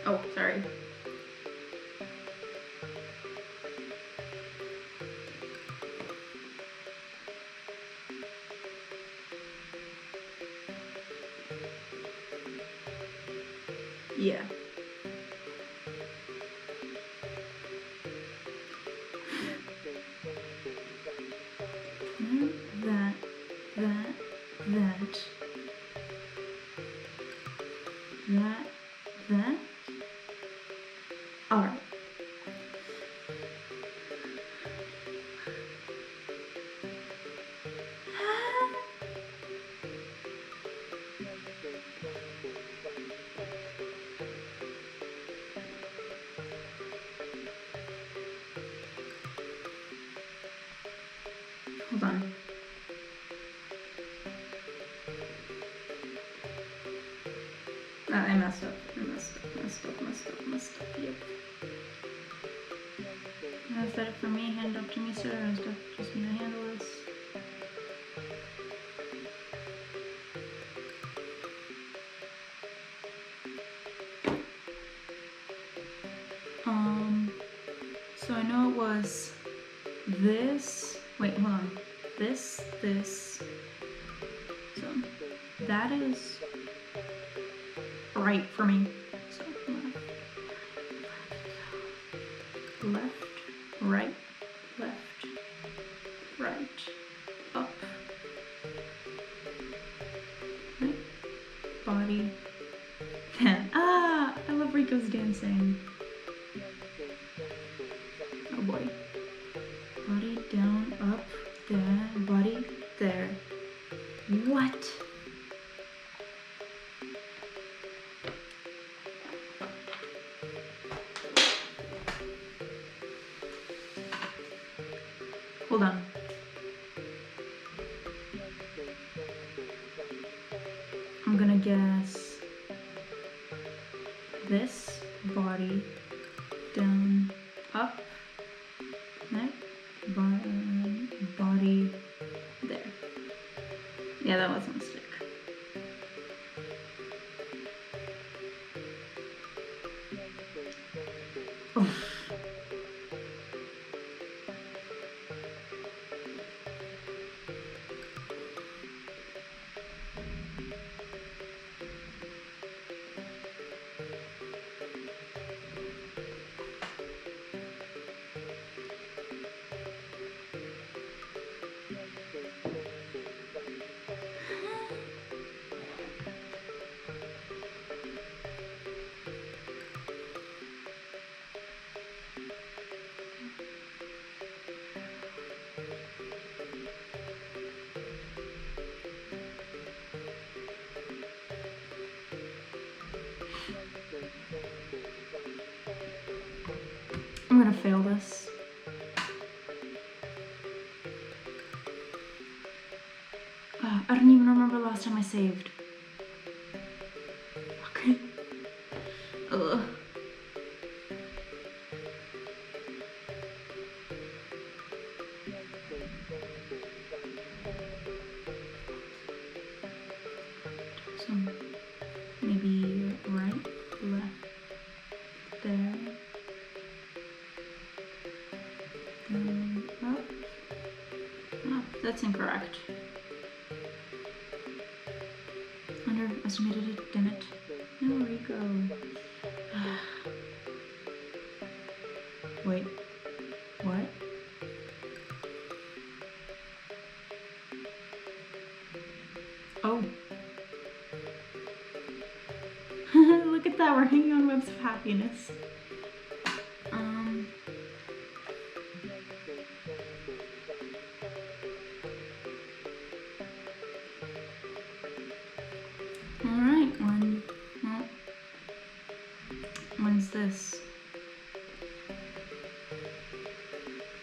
Oh, sorry. Yeah. That. All right. Hold on. I messed up. Yep. Is that it for me? Hand it up to me, sir. Or is that just me to handle this? So I know it was this. Wait, hold on. This. So that is right for me. So left, right, up, right, body. I love Rico's dancing. Body down, up, there, body, there. What? Hold on. I'm gonna guess this, body, down, up, neck, body, there. Yeah, that was a mistake. Oh. I'm gonna fail this. I don't even remember the last time I saved. Okay. Ugh. So maybe right, left, there. Up. Oh, that's incorrect. Underestimated it, damn it. There we go. Wait. What? Oh. Look at that, we're hanging on webs of happiness. Alright, when's this?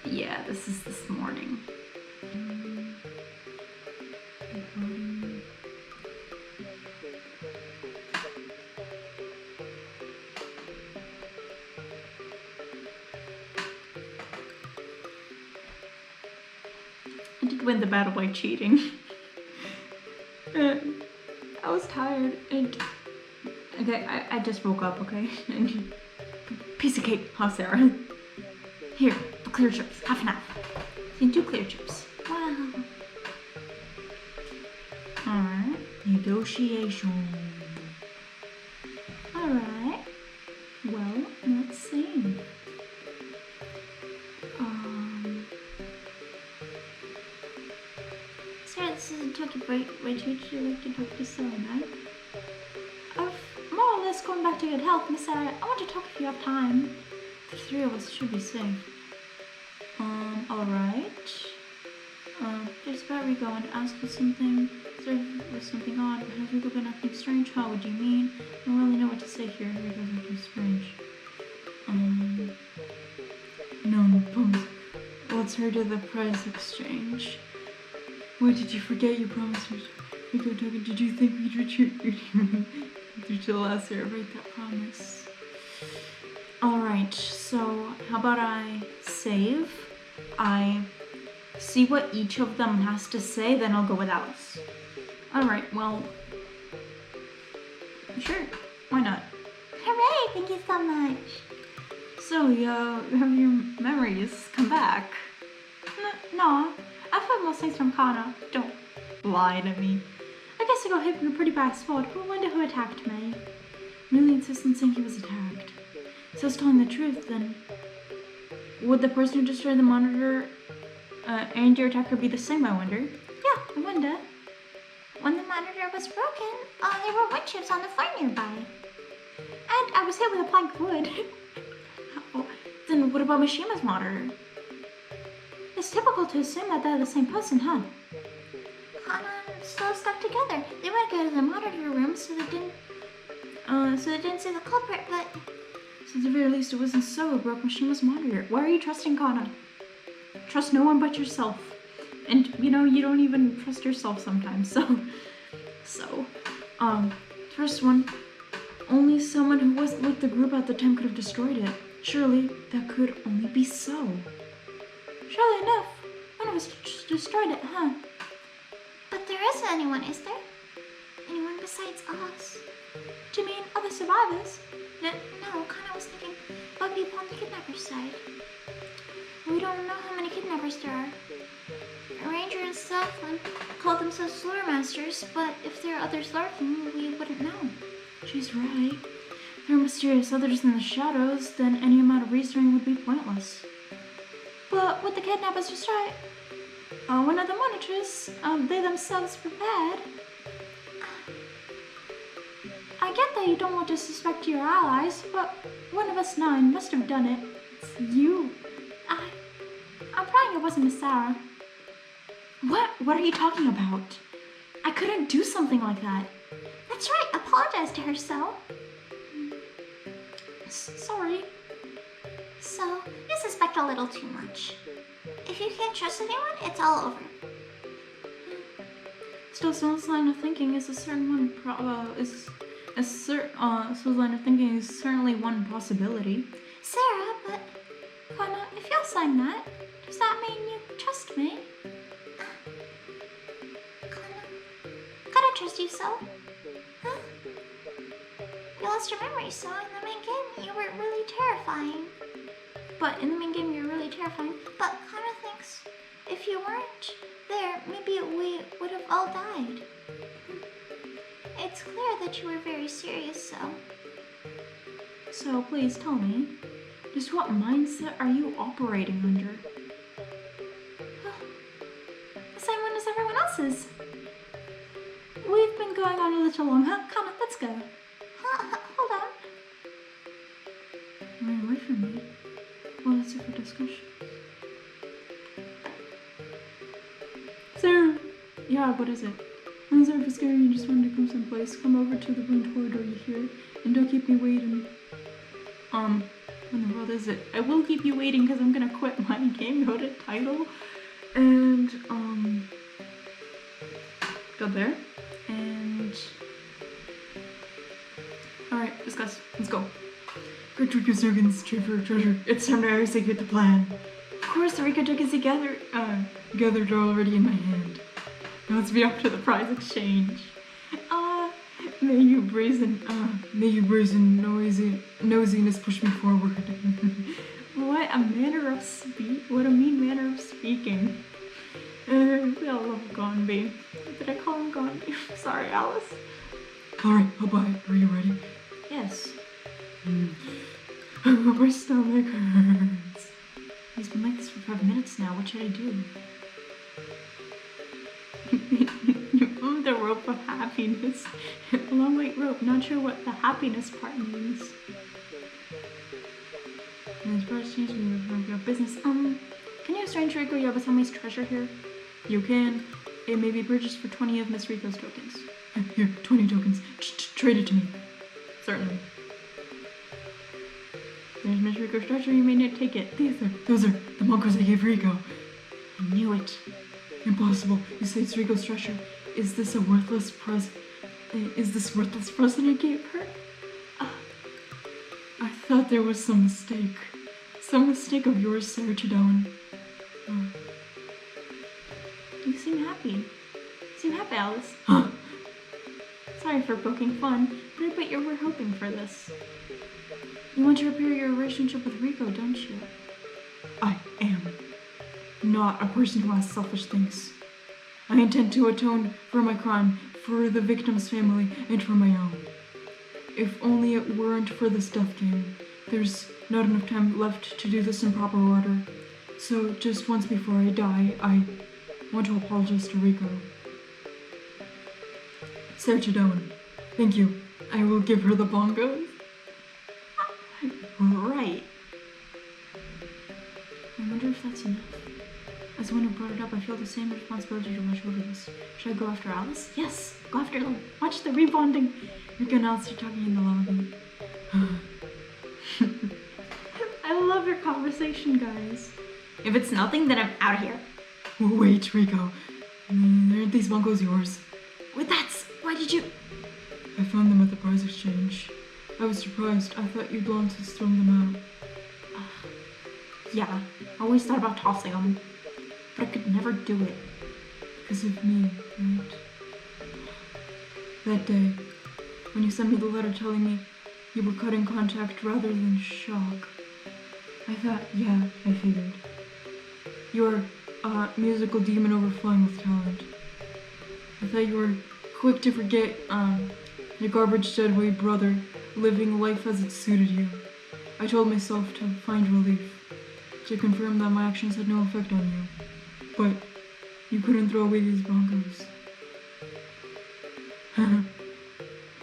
Yeah, this is this morning. I did win the battle by cheating. I was tired and okay, I just woke up, okay? And piece of cake, huh, Sarah? Here, the clear chips, half and half. You can do clear chips. Wow. Alright, negotiation. Alright, well, let's see. Sarah, this isn't talking about what you like to talk to someone, right? More or less going back to good health, Miss Sarah. I want to talk if you have time. The three of us should be safe. Alright. Just about Rico, I want to ask you something. There was something odd. Has Rico been acting strange? How would you mean? I don't really know what to say here. Rico's acting strange. No, promise. Let's hear to the prize exchange. What, did you forget you promised Rico token? Did you think we'd retreat to the last year? Write that promise. Alright, so how about I save? I see what each of them has to say, then I'll go with Alice. Alright, well, sure, why not? Hooray, thank you so much. So, have your memories come back? No, I've heard most things from Kana. Don't lie to me. I guess I got hit in a pretty bad spot. Who wonder who attacked me? Really insist on saying he was attacked. So I was telling the truth, then would the person who destroyed the monitor and your attacker be the same, I wonder? Yeah, I wonder. When the monitor was broken, there were wood chips on the floor nearby. And I was hit with a plank of wood. Oh, then what about Mishima's monitor? The It's typical to assume that they're the same person, huh? Kana and Slow stuck together. They went to go to the monitor room so they didn't see the culprit, but... So at the very least, it wasn't so. A broke machine was monitored. Why are you trusting Kana? Trust no one but yourself. And, you know, you don't even trust yourself sometimes, so... First one, only someone who wasn't with the group at the time could have destroyed it. Surely, that could only be so. Surely enough, one of us destroyed it, huh? But there isn't anyone, is there? Anyone besides us? Do you mean other survivors? No, Kana was thinking about people on the kidnapper's side. We don't know how many kidnappers there are. Ranger and Southland call themselves lore masters, but if there are others lurking, we wouldn't know. She's right. If there are mysterious others in the shadows, then any amount of reasoning would be pointless. But with the kidnappers destroyed, one of the monitors, they themselves prepared. I get that you don't want to suspect your allies, but one of us 9 must have done it. It's you. I'm praying it wasn't Miss Sarah. What are you talking about? I couldn't do something like that. That's right, apologize to her, so. Sorry. So, you suspect a little too much. If you can't trust anyone, it's all over. Still, Soul's line of thinking is certainly one possibility. Sarah, but... Kana, if you're saying that, does that mean you trust me? Gotta trust you, so. Huh? You lost your memory, so in the main game, you were really terrifying. But in the main game, you're really terrifying. But Kana thinks if you weren't there, maybe we would have all died. It's clear that you were very serious, so. So please tell me, just what mindset are you operating under? The same one as everyone else's. We've been going on a little long, huh? Come on, let's go. Hold on. Run away from me. Well, that's it for discussion. Sarah! Yeah, what is it? I'm sorry for scaring you, just wanted to come someplace. Come over to the room corridor, you hear? And don't keep me waiting. What in the world is it? I will keep you waiting because I'm gonna quit my game, go to title. And, go there. And... Alright, discuss. Let's go. Great Rico Sergens, treasure. It's time to execute the plan. Of course, the Rico tokens gathered are already in my hand. Now let's be up to the prize exchange. May you brazen nosiness push me forward. What a mean manner of speaking. We all love Gonby. Did I call him Gonby? Sorry, Alice. Alright, I'll buy it. Are you ready? Yes. My stomach hurts. He's been like this for 5 minutes now. What should I do? You moved the rope of happiness. A long white rope. Not sure what the happiness part means. And this part seems to be your business. Can you, Strange Rico, Yabasami's treasure here? You can. It may be purchased for 20 of Miss Rico's tokens. Here, 20 tokens. Trade it to me. Certainly. There's Miss Rico's treasure, you may not take it. Those are the Monkos I gave Rico. I knew it. Impossible. You say it's Rico's treasure. Is this worthless present I gave her? I thought there was some mistake. Some mistake of yours, Sarah Chidowan. You seem happy. Alice. Sorry for poking fun, but I bet you were hoping for this. You want to repair your relationship with Rico, don't you? I am not a person who has selfish things. I intend to atone for my crime, for the victim's family, and for my own. If only it weren't for this death game. There's not enough time left to do this in proper order. So just once before I die, I want to apologize to Rico. Sarah Chidowan, thank you. I will give her the bongos. Right. I wonder if that's enough. the one who brought it up, I feel the same responsibility to watch over this. Should I go after Alice? Yes, go after them. Watch the rebonding. Rico and Alice are talking in the lobby. I love your conversation, guys. If it's nothing, then I'm out of here. Wait, Rico. Aren't these bongos yours? Wait, why did you... I found them at the prize exchange. I was surprised. I thought you'd long since thrown them out. Yeah, I always thought about tossing them, but I could never do it. Because of me, right? That day, when you sent me the letter telling me you were cutting contact rather than shock, I thought, yeah, I figured. You're a musical demon overflowing with talent. I thought you were quick to forget your garbage deadweight brother living life as it suited you. I told myself to find relief, to confirm that my actions had no effect on you. But you couldn't throw away these bongos.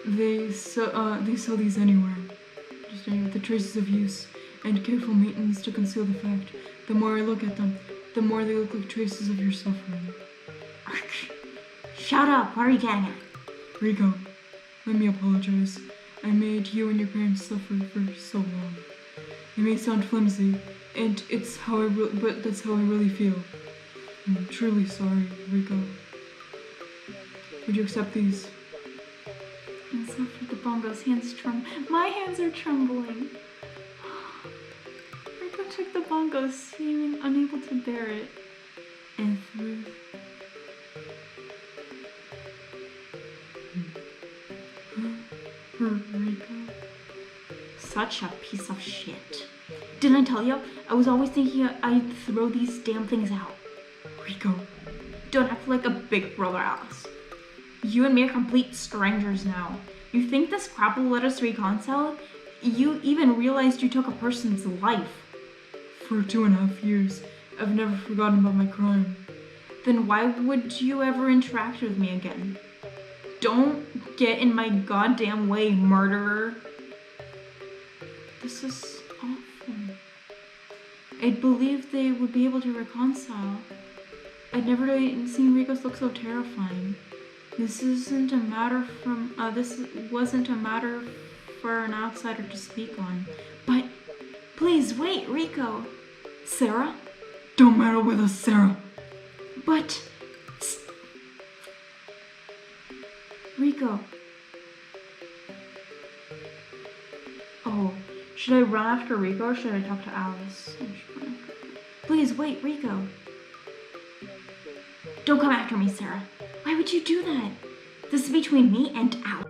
They sell these anywhere. Just with the traces of use and careful maintenance to conceal the fact. The more I look at them, the more they look like traces of your suffering. Shut up, what are you getting at? Rico, let me apologize. I made you and your parents suffer for so long. It may sound flimsy, and but that's how I really feel. I'm truly sorry, Rico. Would you accept these? And so for the bongos, my hands are trembling. Rico took the bongos, seeming unable to bear it, and threw. Rico. Such a piece of shit. Didn't I tell you? I was always thinking I'd throw these damn things out. Rico. Don't act like a big brother, Alice. You and me are complete strangers now. You think this crap will let us reconcile? You even realized you took a person's life. For 2.5 years, I've never forgotten about my crime. Then why would you ever interact with me again? Don't get in my goddamn way, murderer. This is awful. I'd believe they would be able to reconcile. I'd never really seen Rico's look so terrifying. This wasn't a matter for an outsider to speak on. But please wait, Rico. Sarah? Don't meddle with us, Sarah. But Rico. Oh, should I run after Rico or should I talk to Alice? Please wait, Rico. Don't come after me, Sarah. Why would you do that? This is between me and Alice.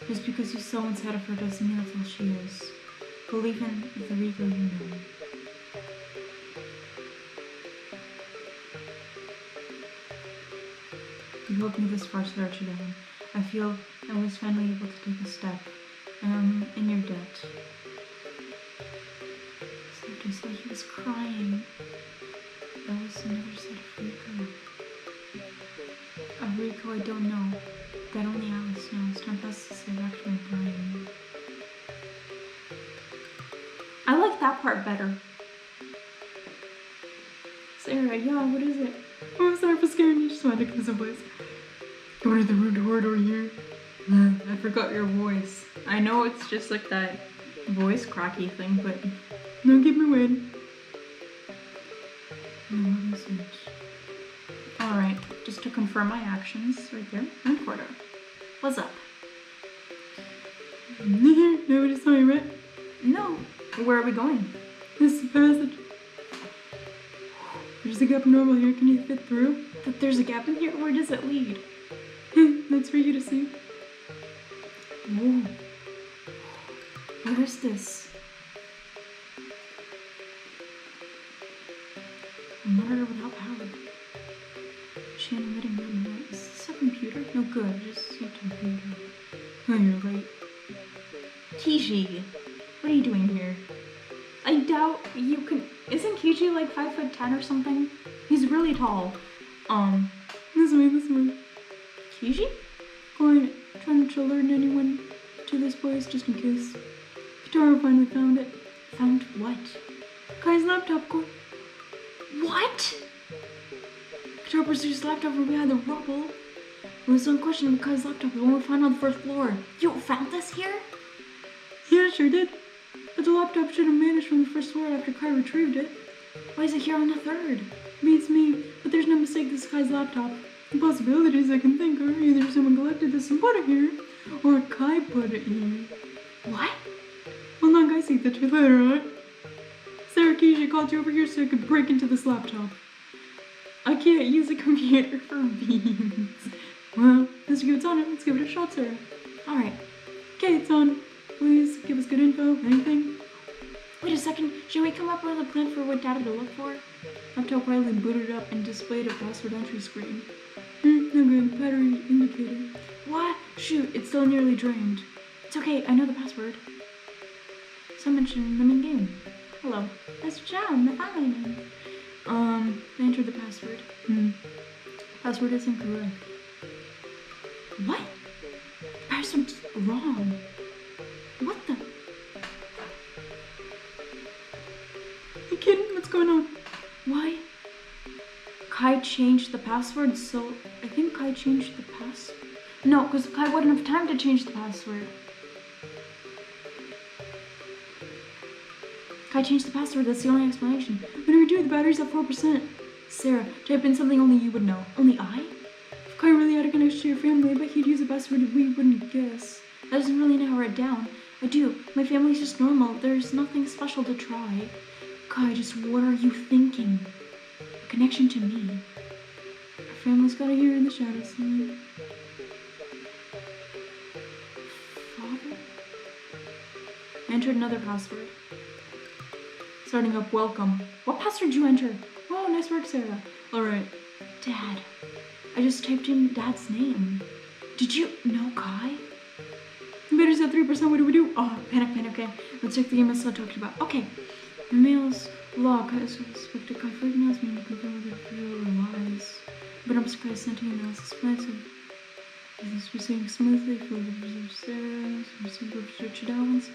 Just because you're so inside of her doesn't mean that's all she is. Believe in the Rico you know. You helped me this far to start you down. I feel I was finally able to take a step. In your debt. So just like he was crying. That was another set of Rico. A Rico I don't know. That only Alice knows. Time passes to say back to my brain. I like that part better. Sarah, yeah, what is it? Oh, I'm sorry for scaring you. Just wanted to give us a voice. Go to the room door here. I forgot your voice. I know it's just like that voice cracky thing, but don't keep me waiting. No, what is it? Alright, just to confirm my actions, right there. Recorder. What's up? Nobody saw you, right? No. Where are we going? This is the passage. There's a gap normal here. Can you fit through? But there's a gap in here? Where does it lead? That's for you to see. Whoa. What is this? A monitor without power. She in the living room. Is this a computer? No good. Just a computer. Oh, you're late. Keiji, what are you doing here? I doubt you can. Isn't Keiji like 5'10" or something? He's really tall. This way. Keiji? Quiet. Trying to alert anyone to this place just in case. Katara finally found it. Found what? Kai's laptop. What? Katara pursued his laptop from behind the rubble. It was unquestionable Kai's laptop was only found on the first floor. You found this here? Yeah, sure did. But the laptop should have vanished from the first floor after Kai retrieved it. Why is it here on the third? Beats me, but there's no mistake this is Kai's laptop. The possibilities I can think are either someone collected this and put it here, or Kai put it here. What? Well, not Kai see the truth later, right? Sarah Keiji called you over here so I could break into this laptop. I can't use a computer for beans. Well, let's give it on it. Let's give it a shot, Sarah. Alright. Okay, it's on. Please give us good info. Anything? Wait a second. Should we come up with a plan for what data to look for? Laptop quietly booted up and displayed a password entry screen. No good. Battery indicator. What? Shoot, it's still nearly drained. It's okay. I know the password. Someone should in the main game. Hello. That's John, the family name. I entered the password. Password is incorrect. What? The password's wrong. What the? You kidding? What's going on? Why? Kai changed the password, so I think Kai changed the password. No, because Kai wouldn't have time to change the password. Kai changed the password, that's the only explanation. What do we do? The battery's at 4%. Sarah, type in something only you would know. Only I? If Kai really had a connection to your family, I bet he'd use a password we wouldn't guess. That doesn't really narrow it down. I do. My family's just normal. There's nothing special to try. Kai, just what are you thinking? A connection to me. Our family's got a here in the shadows. Father? I entered another password. Starting up, welcome. What password did you enter? Oh, nice work, Sarah. Alright. Dad. I just typed in Dad's name. Did you know Kai? Battery's at 3%, what do we do? Oh, panic, okay. Let's check the email I talked about. Okay. The mail's log. Kai is suspected. Kai first emails me to confirm whether it's real or lies. But I'm surprised sent emails. Expensive. Business proceeding smoothly. Full of reserve Sarah. Received research allowance.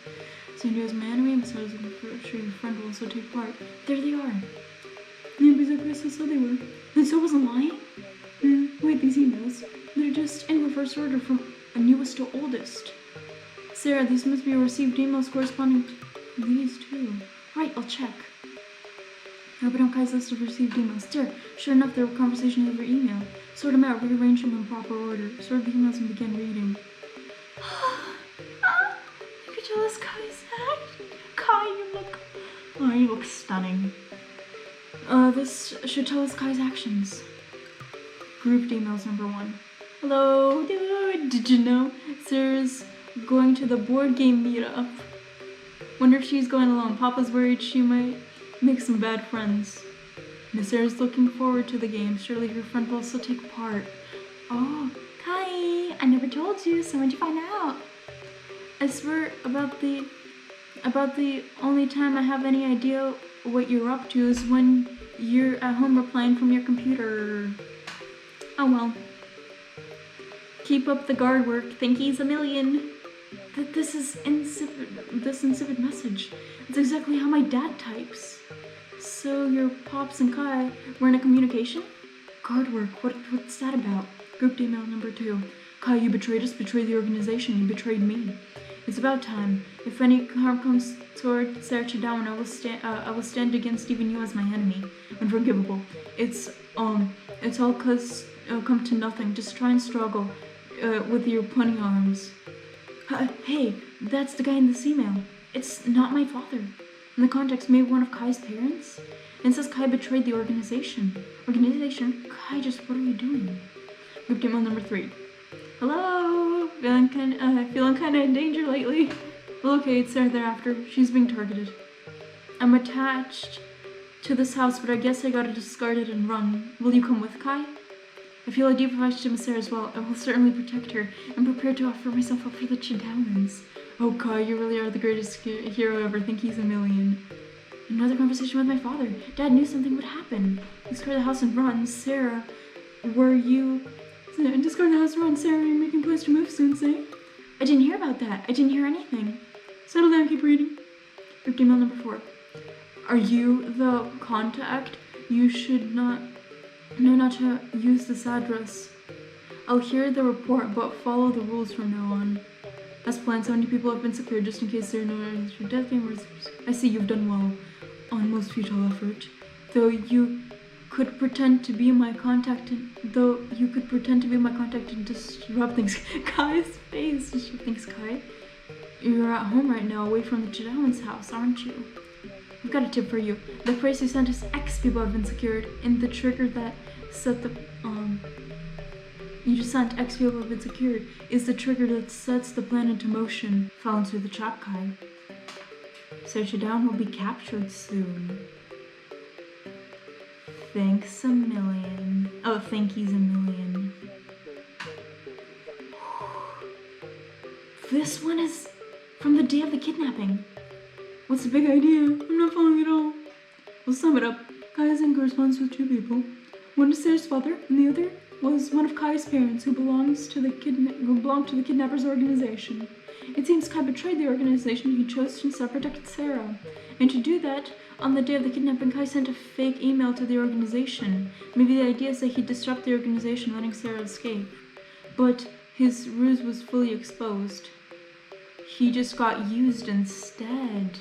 Send you as my enemy, besides I'm sure your friend will also take part. There they are. Yeah, because I guess so they were. And so I wasn't lying? Wait, these emails. They're just in reverse order from newest to oldest. Sarah, these must be received emails corresponding to these too. Right, I'll check. I opened up Kai's list of received emails. Sure enough, there were conversations over email. Sort them out, rearrange them in proper order. Sort the emails and begin reading. You could tell us Kai's act. Kai, you look stunning. This should tell us Kai's actions. Grouped emails number 1. Hello, dude. Did you know? Sarah's going to the board game meetup. Wonder if she's going alone. Papa's worried she might make some bad friends. Miss Sarah's looking forward to the game. Surely her friend will also take part. Oh, Kai, I never told you, so when'd you find out? I swear about the only time I have any idea what you're up to is when you're at home replying from your computer. Oh well. Keep up the guard work. Thankies a million. This insipid message. It's exactly how my dad types. So your Pops and Kai were in a communication? Guard work, what's that about? Group email number 2. Kai, you betrayed us, betrayed the organization, you betrayed me. It's about time. If any harm comes toward Sarah Chidown, I will stand against even you as my enemy. Unforgivable. It's all come to nothing. Just try and struggle with your puny arms. Hey, that's the guy in this email. It's not my father. In the context, maybe one of Kai's parents? And it says Kai betrayed the organization. Organization? Kai, just what are you doing? Group email number 3. Hello? Feeling kinda in danger lately. We'll locate Sarah thereafter. She's being targeted. I'm attached to this house, but I guess I gotta discard it and run. Will you come with Kai? I feel a deep affection to Miss Sarah as well. I will certainly protect her and prepare to offer myself up for the Chidowans. Oh Kai, you really are the greatest hero ever. Thankies a million. Another conversation with my father. Dad knew something would happen. Discard the house and run. Sarah, were you... Discard the house and run. Sarah, you're making plans to move soon, say? I didn't hear about that. I didn't hear anything. Settle down, keep reading. Group email number 4. Are you the contact? You should not to use this address. I'll hear the report, but follow the rules from now on. As planned, 70 people have been secured just in case there are no evidence for death gamers. I see you've done well on most futile effort. Though you could pretend to be my contact and disrupt things. Kai's face, disrupt things, Kai. You're at home right now, away from the Chidawan's house, aren't you? I've got a tip for you. The phrase you sent us X people have been secured, and the trigger that set the you just sent X people have been secured is the trigger that sets the plan into motion. Fell into the trap, Kai. Sarah Chidown will be captured soon. Thanks a million. Oh, thankies a million. This one is from the day of the kidnapping. What's the big idea? I'm not following at all. We'll sum it up. Kai is in correspondence with 2 people. One is Sarah's father, and the other was one of Kai's parents who belonged to the kidnappers' organization. It seems Kai betrayed the organization he chose to instead protect Sarah. And to do that, on the day of the kidnapping, Kai sent a fake email to the organization. Maybe the idea is that he'd disrupt the organization, letting Sarah escape. But his ruse was fully exposed. He just got used instead.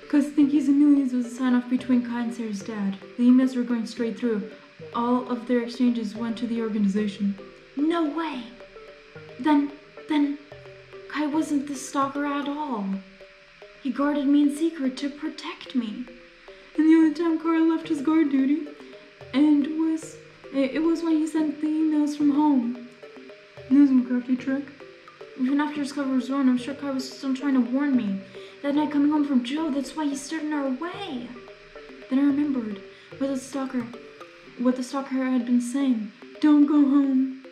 Because Thinkies and Millions was a sign-off between Kai and Sarah's dad. The emails were going straight through. All of their exchanges went to the organization. No way! Then Kai wasn't the stalker at all. He guarded me in secret to protect me. And the only time Carl left his guard duty, it was when he sent the emails from home. That was a crafty trick. Even after his cover was ruined, I'm sure Kai was still trying to warn me. That night coming home from Joe, that's why he stood in our way. Then I remembered what the stalker had been saying. Don't go home.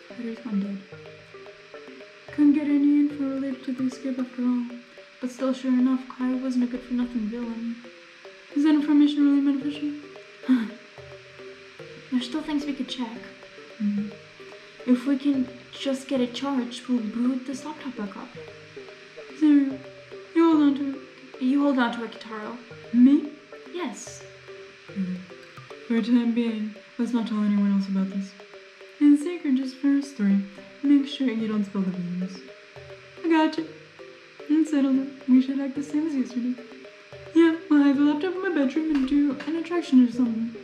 Battery's gone dead. Couldn't get any info related to the escape after all. But still, sure enough, Kai wasn't a good-for-nothing villain. Is that information really beneficial? There's still things we could check. If we can just get it charged, we'll boot this laptop back up. Sarah, you hold on to it. You hold on to it, Kitaro. Me? Yes. For the time being, let's not tell anyone else about this. In secret, just for us 3. Make sure you don't spill the beans. I got you. And settled it. We should act the same as yesterday. Yeah, I'll hide the laptop in my bedroom and do an attraction or something.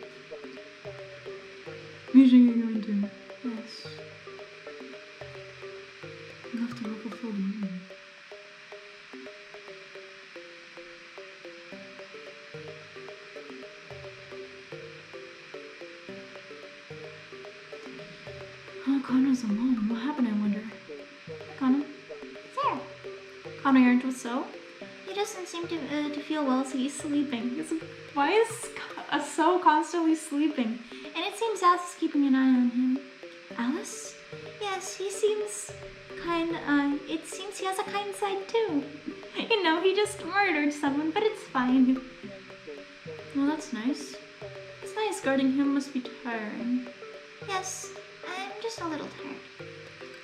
You sure you're going to? Yes. Oh, Connor's alone. What happened, I wonder? Hi, Connor. Sarah. Connor, aren't you so? He doesn't seem to feel well, so he's sleeping. Why is So constantly sleeping? And it seems Alice is keeping an eye on him. Alice? Yes, he seems it seems he has a kind side too. You know, he just murdered someone, but it's fine. Well, that's nice. It's nice. Guarding him must be tiring. Yes, I'm just a little tired.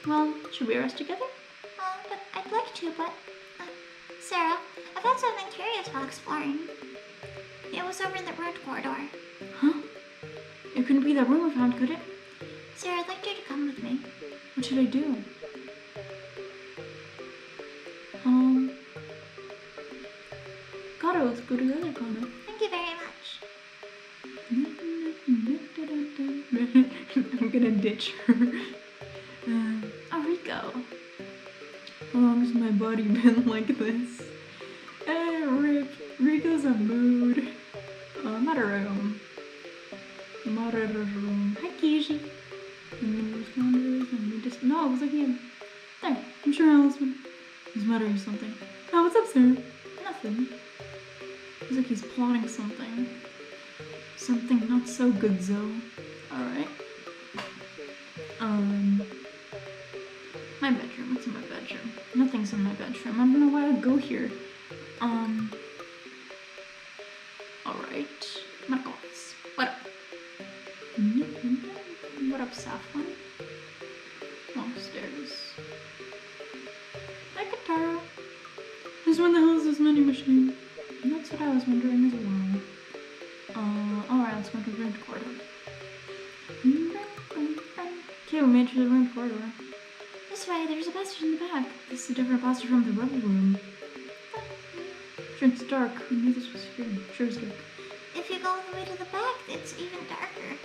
Well, should we rest together? But I'd like to, but... Sarah, I found something curious while exploring. It was over in the ruined corridor. Huh? It couldn't be that room we found, could it? Sarah, I'd like you to come with me. What should I do? Gotta, let's go together, Connor. Thank you very much. I'm gonna ditch her. Oh, Rico. How long has my body been like this? Rip. Rico's a mood. I'm at a room. Hi, Keiji. No, I was looking at... There, I'm sure Alice would... He's muttering something. Oh, what's up, sir? Nothing. Looks like he's plotting something. Something not so good, Zoe. Alright. My bedroom. What's in my bedroom? Nothing's in my bedroom. I don't know why I'd go here. Alright. Marcos. What up? What up, Saffron? Downstairs. Hi, Katara. Just when the hell is this vending machine? And that's what I was wondering as well. Alright, let's go to the ruined corridor. Okay, we made it to the ruined corridor. This way, there's a passage in the back. This is a different passage from the rebel room. Sure, it's dark. Who knew this was here? Sure it's dark. If you go all the way to the back, it's even darker.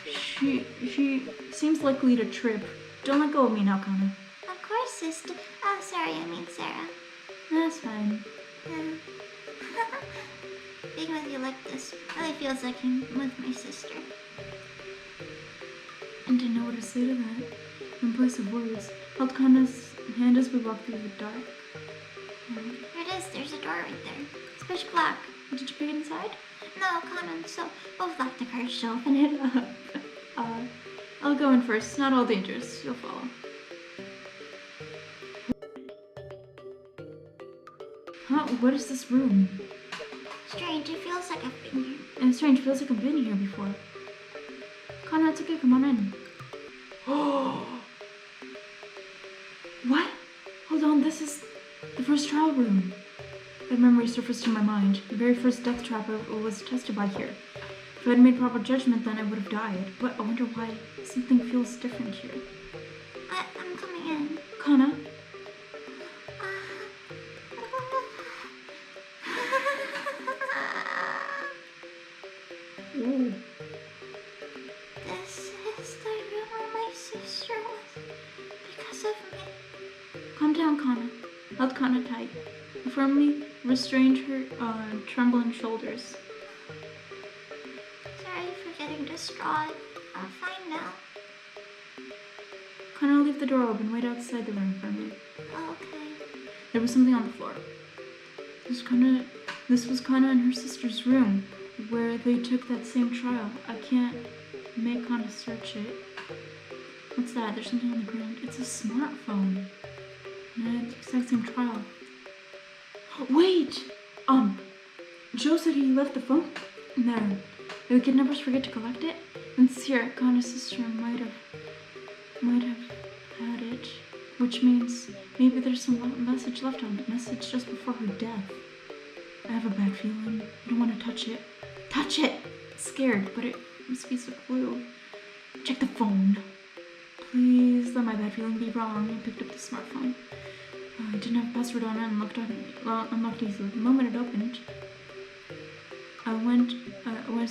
She seems likely to trip. Don't let go of me now, Connor. Of course, sister. Oh, sorry, I mean Sarah. That's fine. Being with you like this really feels like I'm with my sister. I didn't know what to say to that. In place of words, held Connor's hand as we walked through the dark. Here it is. There's a door right there. It's pitch black. Did you peek inside? No, Connor and so both lacked the courage to open it up. I'll go in first. It's not all dangerous. You'll follow. Huh? What is this room? Strange. It feels like I've been here. And strange. Feels like I've been here before. Connor, it's okay. Come on in. Oh! What? Hold on. This is the first trial room. That memory surfaced in my mind. The very first death trap was tested by here. If I had made proper judgment, then I would have died. But I wonder why something feels different here. I'm coming in. Connor? Ooh. This is the room where my sister was because of me. Calm down, Connor. Held Connor tight. I firmly restrained her trembling shoulders. Sorry for getting distraught. I'm fine now. Connor, leave the door open. Wait outside the room for me. Okay. There was something on the floor. This was Connor and her sister's room, where they took that same trial. I can't make Connor search it. What's that? There's something on the ground. It's a smartphone. And it's the exact same trial. Wait! Joe said he left the phone there. Did the kidnappers forget to collect it? And here, Connor's sister might have had it. Which means maybe there's some message left on it. Message just before her death. I have a bad feeling. I don't want to touch it. Touch it! I'm scared, but it must be some clue. Check the phone. Please let my bad feeling be wrong. I picked up the smartphone. I didn't have a password on it and unlocked easily. The moment it opened,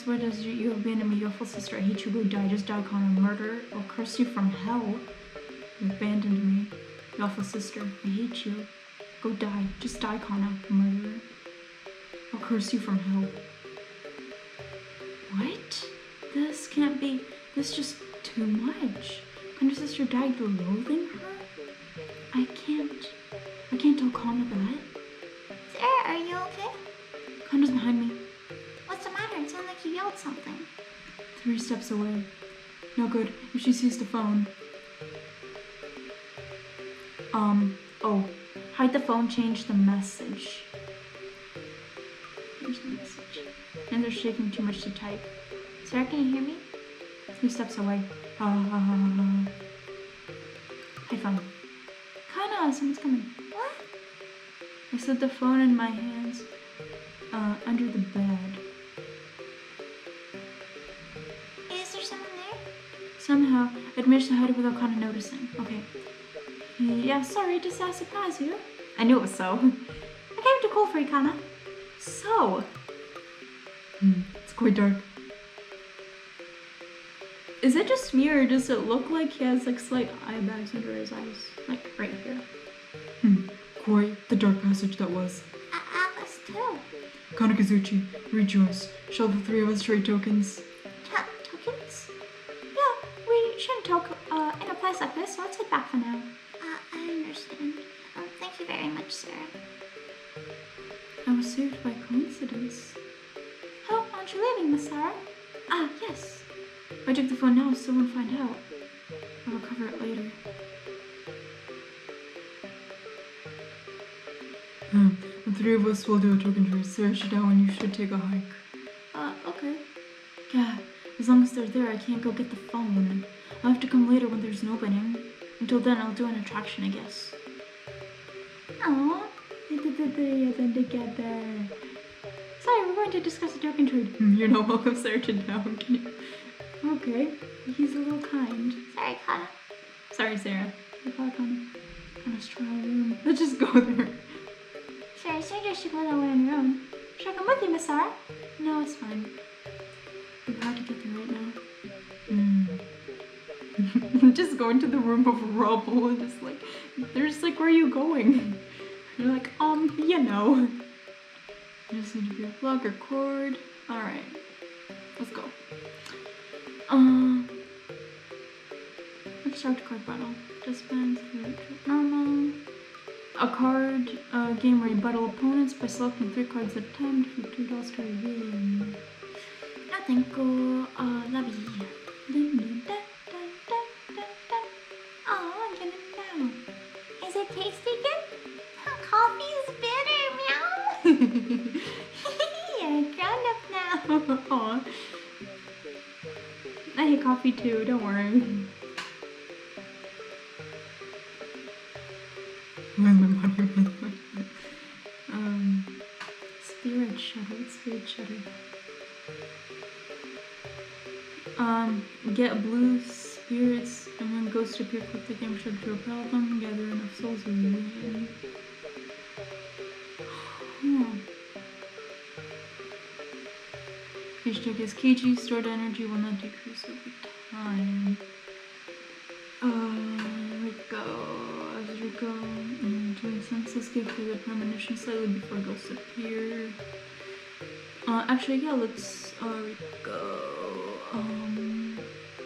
where does you abandon me, your awful sister? I hate you, go die, just die, Connor. Murder, I'll curse you from hell. You abandoned me, your awful sister. I hate you. Go die, just die, Connor. Murderer. I'll curse you from hell. What? This can't be, this is just too much. Kind of sister died loathing her? I can't tell Connor that. Sarah, are you okay? Connor's behind me. What's the matter? It sounded like you yelled something. 3 steps away. No good if she sees the phone. Oh. Hide the phone, change the message. Change the message. And they're shaking too much to type. Sarah, can you hear me? 3 steps away. Hide phone. Kana, someone's coming. What? I slid the phone in my hands under the bed. Is there someone there? Somehow, I'd managed to hide it without Kana noticing. Okay. Yeah, sorry, just to surprise you. I knew it was so. I came to call for you, Kana. So. It's quite dark. Is it just me, or does it look like he has like slight eye bags under his eyes? Like right here. Quite the dark passage that was. Alice too. Kanakazuchi, rejoice. Shall the 3 of us trade tokens? Tokens? Yeah, we shouldn't talk in a place like this, so let's head back for now. I understand. Thank you very much, Sarah. I was saved by coincidence. Oh, aren't you leaving, Miss Sarah? Ah, yes. If I take the phone now, someone will find out. I'll recover it later. The 3 of us will do a token trade. Sarah should know and you should take a hike. Okay. Yeah, as long as they're there, I can't go get the phone. I'll have to come later when there's an opening. Until then, I'll do an attraction, I guess. Aww. Together. Sorry, we're going to discuss a token trade. You're not welcome, Sarah, to know. Okay, he's a little kind. Sorry, Kana. Sorry, Sarah. I thought Kana's trial room. Let's just go there. Sarah, you should go nowhere on your own. Should I come with you, Miss Sarah? No, it's fine. We have to get there right now. Just go into the room of rubble and just like, they're just like, where are you going? You're like, you know. You just need to be a plug or cord. Alright. Let's go. Let's start the card battle. Dispense, normal. A card game where you battle opponents by selecting 3 cards at a time to defeat 2 dolls to win. Nothing go, la vie. Dun, dun, dun, Oh, I'm getting down. Is it tasty good? Coffee is bitter, meow. You're a grown up now. Aw. I hate coffee too, don't worry. Where's my body? Spirit Shutter. Get blue spirits, and when ghosts appear, click the game shutter to repel them. Gather enough souls to win. Hashtag is Keiji. Stored energy will not decrease over time. There we go. As we go, doing senseless, give for the premonition slightly before ghosts appear. Actually, yeah, let's, we go.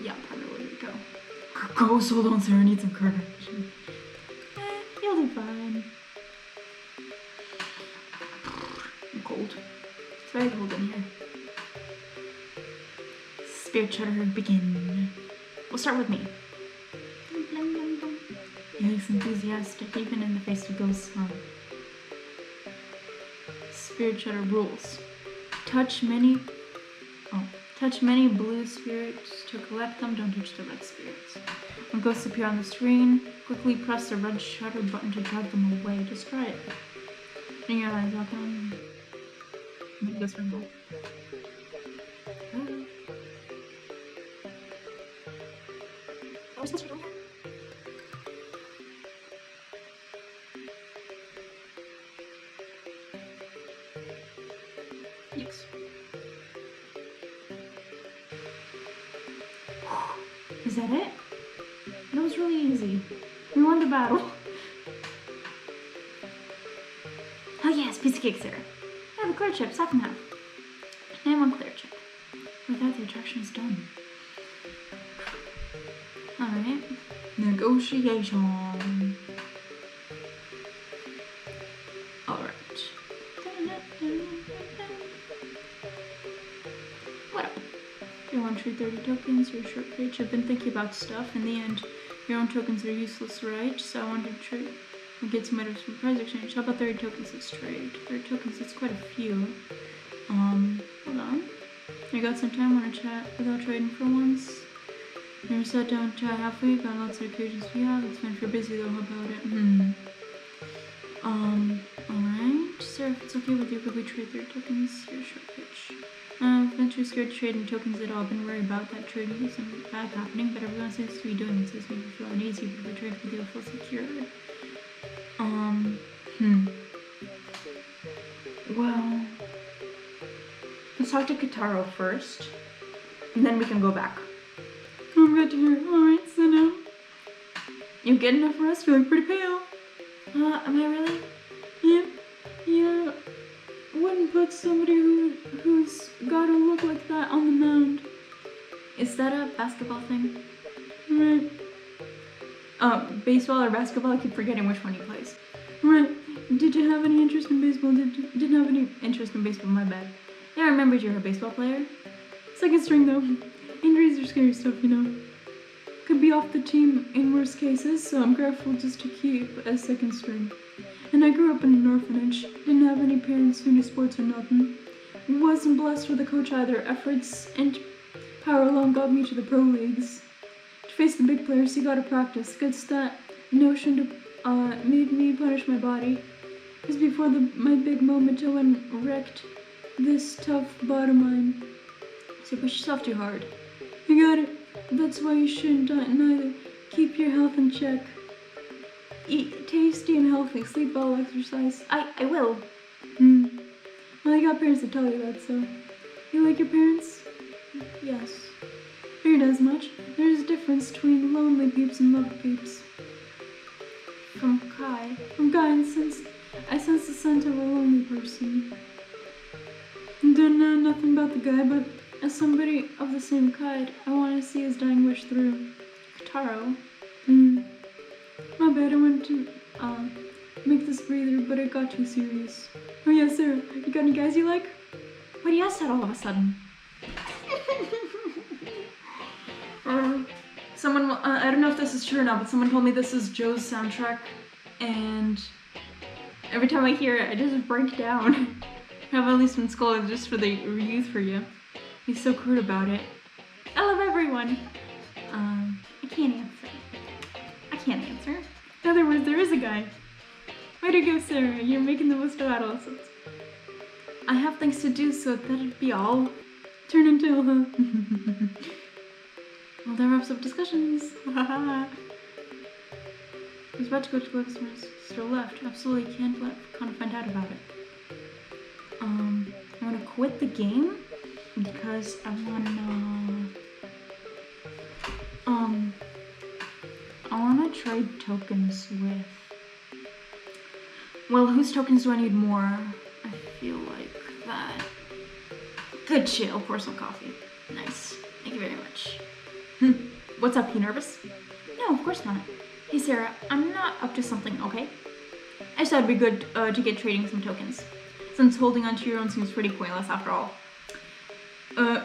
Yeah, probably we go. Ghost, hold on, Sarah, I need some courage. You'll do fine. I'm cold. It's very cold in here. Spirit Shutter, begin. We'll start with me. He's enthusiastic, even in the face of ghosts. Spirit Shutter rules. Touch many blue spirits to collect them. Don't touch the red spirits. When ghosts appear on the screen, quickly press the red shutter button to drive them away. Just try it. Bring your eyes up on. Make this rumble. What's this doing here? Yes. Is that it? That was really easy. We won the battle. Oh yes, piece of cake, Sarah. I have a clear chip, second half. And 1 clear chip. With that, the attraction is done. Alright. Negotiation. Alright. What up? You want to trade 30 tokens? Your short pitch. I've been thinking about stuff. In the end, your own tokens are useless, right? So I wanted to trade and get some items from prize exchange. How about 30 tokens? Let's trade. 30 tokens, that's quite a few. Hold on. I got some time, wanna chat without trading for once. Never sat down to chat halfway, got lots of occasions we have. It's fine if you're busy though, how about it? Alright. Sarah, if it's okay with you, could we trade 30 tokens? Your short pitch. I've been too scared to trade in tokens at all. I've been worried about that trading something bad happening, but everyone seems to be doing it, so it's making me feel uneasy, but if I trade with you, I feel secure. Well, let's talk to Kitaro first, and then we can go back. I'm glad to hear. Alright, so now you get enough rest, you look pretty pale. Am I really? Yeah. Wouldn't put somebody who's gotta look like that on the mound. Is that a basketball thing? Right. Baseball or basketball? I keep forgetting which one he plays. Right. Did you have any interest in baseball? Didn't have any interest in baseball, my bad. Yeah, I remembered you're a baseball player. Second string though. Injuries are scary stuff, you know. Could be off the team in worst cases, so I'm grateful just to keep as second string. And I grew up in an orphanage. Didn't have any parents who knew sports or nothing. Wasn't blessed with a coach either. Efforts and power alone got me to the pro leagues. To face the big players, you gotta practice. Good stat. Notion to made me punish my body. Just before my big moment, I went and wrecked this tough body of mine. So push yourself too hard. You got it. That's why you shouldn't neither. Keep your health in check. Eat tasty and healthy. Sleep well, exercise. I will. Well, you got parents to tell you that, so. You like your parents? Yes. Figured as much. There's a difference between lonely peeps and love peeps. From Kai, and I sense the scent of a lonely person. Don't know nothing about the guy, but as somebody of the same kind, I want to see his dying wish through. Kitaro. My bad, I went to make this breather, but it got too serious. Oh yeah, Sarah, you got any guys you like? What do you ask that all of a sudden? Someone, I don't know if this is true or not, but someone told me this is Joe's soundtrack, and every time I hear it, I just break down. I've at least been scolded just for the youth for you. He's so crude about it. I love everyone. I can't answer. In other words, there is a guy. Way to go, Sarah. You're making the most of adolescence. I have things to do, so that'd be all. Turn and tail, huh? Well, that wraps up discussions. I was about to go to the customers, still left. Absolutely can't find out about it. I want to quit the game because I want to trade tokens with. Well, whose tokens do I need more? I feel like that. Good chill. Pour some coffee. Nice. Thank you very much. What's up? You nervous? No, of course not. Hey Sarah, I'm not up to something, okay? I just thought it'd be good to get trading some tokens, since holding onto your own seems pretty pointless after all.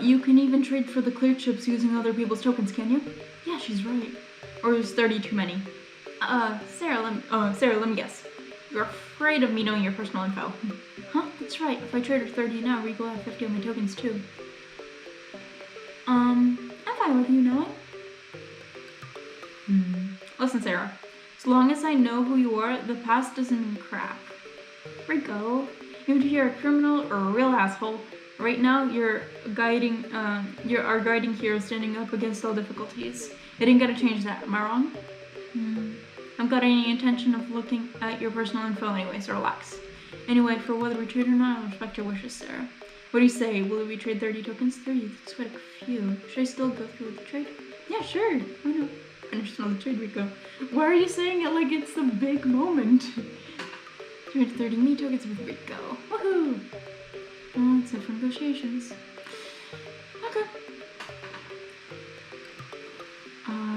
You can even trade for the clear chips using other people's tokens, can you? Yeah, she's right. Or is 30 too many? Sarah, let me guess. You're afraid of me knowing your personal info. Huh? That's right. If I trade her 30 now, Rico will have 50 of my tokens too. I'm fine with you knowing. Listen, Sarah. As long as I know who you are, the past doesn't mean crap. Rico, even if you're a criminal or a real asshole, right now you're our guiding hero standing up against all difficulties. It ain't gonna change that, am I wrong? I've got any intention of looking at your personal info anyway, so relax. Anyway, for whether we trade or not, I'll respect your wishes, Sarah. What do you say? Will we trade 30 tokens? 30? That's quite a few. Should I still go through with the trade? Yeah, sure. Why not? Finish another trade, Rico. Why are you saying it like it's the big moment? Trade 30 me tokens with Rico. Woohoo! Well, it's it for negotiations. Okay.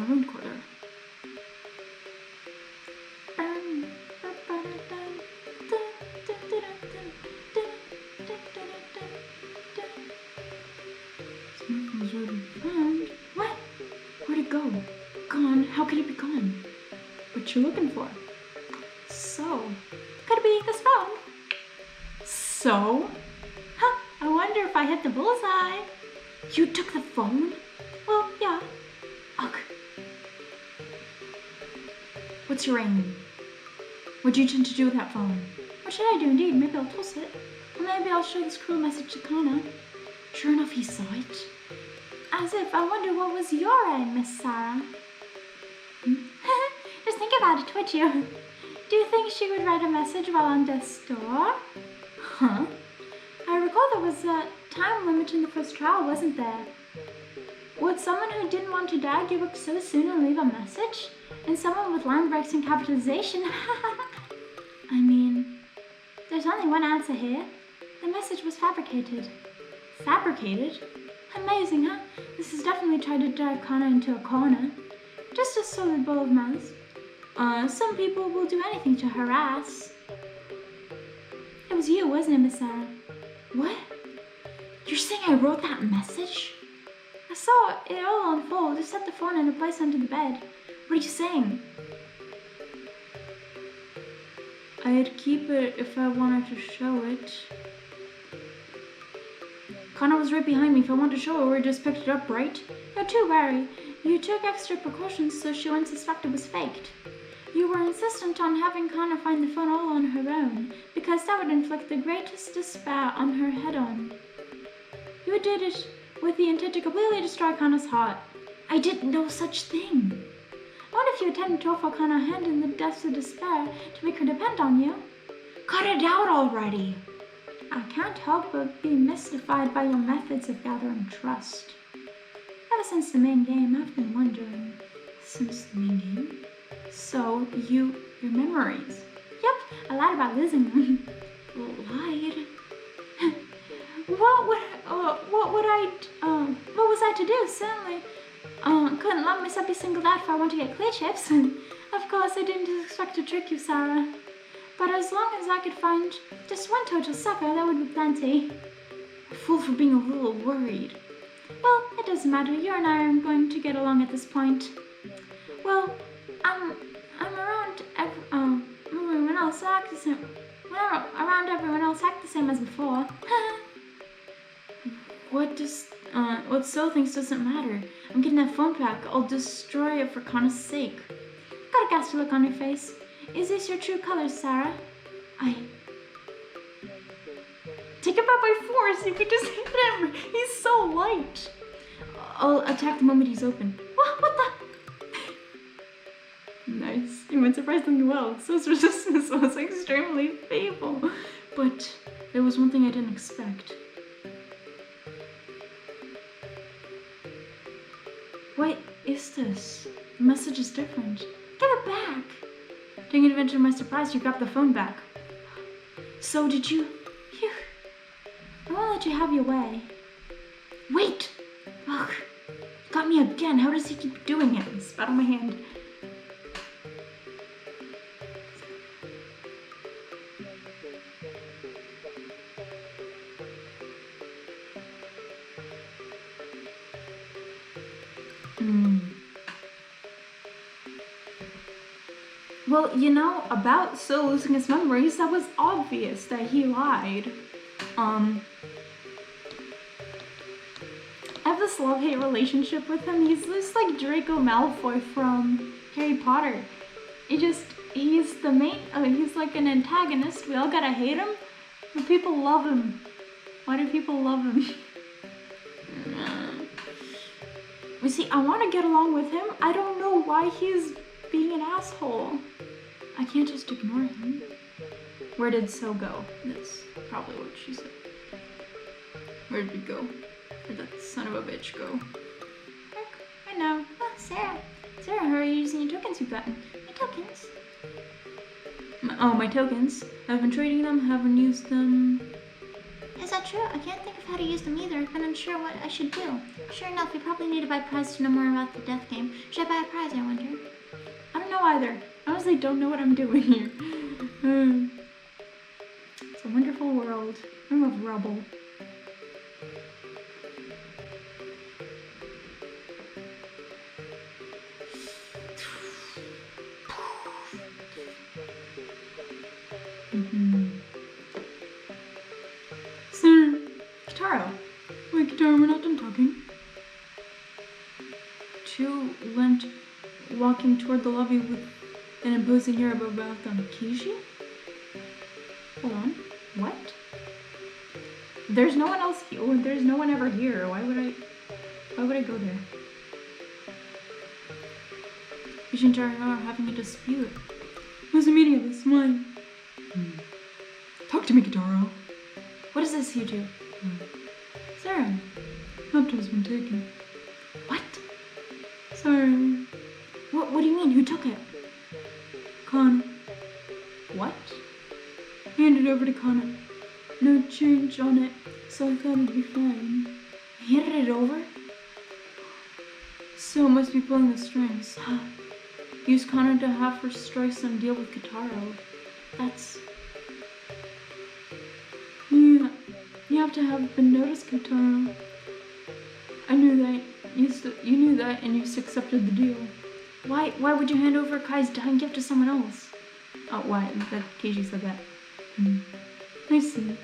Room quarter. was ready. Found? What? Where'd it go? Gone? How could it be gone? What you looking for? So, could it be this phone? So? Huh, I wonder if I hit the bullseye. You took the phone? Well, yeah. Ugh. What's your aim? What do you intend to do with that phone? What should I do indeed? Maybe I'll toss it. Or maybe I'll show this cruel message to Connor. Sure enough, he saw it. As if, I wonder what was your aim, Miss Sarah? Just think about it, would you? Do you think she would write a message while on death's door? Huh? I recall there was a time limit in the first trial, wasn't there? Would someone who didn't want to die give up so soon and leave a message? And someone with line breaks and capitalization? I mean, there's only one answer here. The message was fabricated. Fabricated? Amazing, huh? This has definitely tried to drive Connor into a corner. Just a solid bowl of mouth. Some people will do anything to harass. It was you, wasn't it, Miss Sarah? What? You're saying I wrote that message? I saw it all unfold. You set the phone in a place under the bed. What are you saying? I'd keep it if I wanted to show it. Connor was right behind me. If I wanted to show it, we just picked it up, right? You're too wary. You took extra precautions so she wouldn't suspect it was faked. You were insistent on having Connor find the phone all on her own, because that would inflict the greatest despair on her head-on. You did it with the intent to completely destroy Connor's heart. I did no such thing. I wonder if you intended to offer Connor a hand in the depths of despair to make her depend on you. Cut it out already. I can't help but be mystified by your methods of gathering trust. Ever since the main game, I've been wondering. Since the main game? So, your memories? Yep, I lied about losing them. Lied? What was I to do? Certainly, couldn't let myself be singled out if I want to get clear chips. Of course, I didn't expect to trick you, Sarah. But as long as I could find just one total sucker, that would be plenty. A fool for being a little worried. Well, it doesn't matter. You and I are going to get along at this point. Well, I'm around everyone else act the same. Well, around everyone else act the same as before. What So thinks doesn't matter. I'm getting that phone back. I'll destroy it for Connor's sake. Got a ghastly look on your face. Is this your true colors, Sarah? Take him out by force. You could just hit him. He's so light. I'll attack the moment he's open. What the? Nice. You went surprisingly well. So's resistance was extremely feeble. But there was one thing I didn't expect. What is this? The message is different. Give it back. Taking advantage of my surprise, you grabbed the phone back. So did you? Phew. I won't let you have your way. Wait! Ugh. Got me again. How does he keep doing it? He spat on my hand. Well, you know, about So losing his memories, that was obvious that he lied. I have this love-hate relationship with him. He's just like Draco Malfoy from Harry Potter. He's the main, he's like an antagonist. We all gotta hate him, but people love him. Why do people love him? You see, I want to get along with him. I don't know why he's being an asshole. I can't just ignore him. Where did So go? That's probably what she said. Where did we go? Where'd that son of a bitch go? Look, I know. Oh, Sarah, how are you using your tokens you've gotten? My tokens? My tokens. I've been trading them, haven't used them. Is that true? I can't think of how to use them either. I've been unsure what I should do. Sure enough, you probably need to buy a prize to know more about the death game. Should I buy a prize, I wonder? I don't know either. I honestly don't know what I'm doing here. It's a wonderful world. I'm of rubble. Sir, Kitaro. Wait, Kitaro, we're not done talking. Two went walking toward the lobby with an imposing air of a bath on Keiji? Hold on. What? There's no one else here. Oh, there's no one ever here. Why would I go there? Keiji and Taro are having a dispute. What's the meaning of this? Why? Talk to me, Kitaro. What is this, you two? Sarah. Laptop's been taken. What? Sorry. What do you mean? Who took it? Kana. What? Handed over to Kana. No change on it, so I thought it'd be fine. Handed it over? So must be pulling the strings. Use Kana to have her strike some deal with Kitaro. That's... Yeah, you have to have been noticed, Kitaro. I knew that. You knew that, and you accepted the deal. Why would you hand over Kai's dying gift to someone else? Oh, why? That Keiji said that. I see.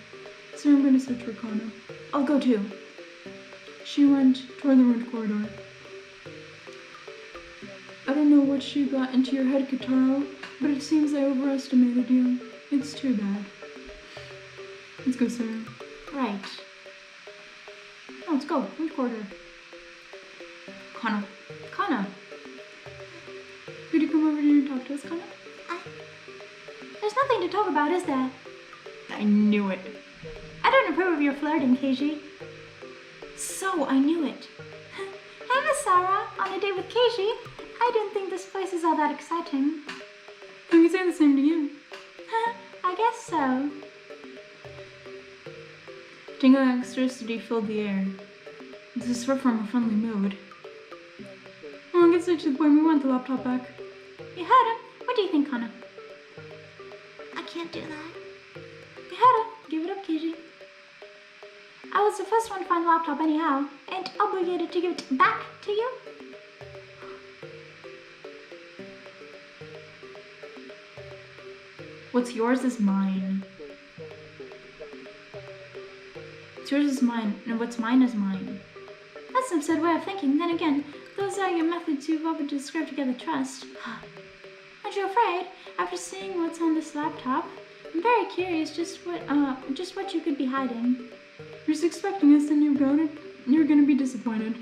So I'm going to search for Kana. I'll go too. She went toward the ruined corridor. I don't know what she got into your head, Kitaro, but it seems I overestimated you. It's too bad. Let's go, Sarah. Right. Oh, let's go. Ruined corridor. Kana. Could you come over here and talk to us, Kana? There's nothing to talk about, is there? I knew it. I don't approve of your flirting, Keiji. So, I knew it. Hey, Miss Sarah, on a date with Keiji? I didn't think this place is all that exciting. I can say the same to you. I guess so. Tingling electricity filled the air. This is far from a friendly mood. Oh, get straight to the point. We want the laptop back. You heard him. What do you think, Kana? I can't do that. You heard him. Give it up, Keiji. I was the first one to find the laptop anyhow, and obligated to give it back to you. What's yours is mine. What's yours is mine, and what's mine is mine. That's an absurd way of thinking. Then again, those are your methods you've often described together trust. Aren't you afraid? After seeing what's on this laptop, I'm very curious just what you could be hiding. You're just expecting us, and you're gonna be disappointed.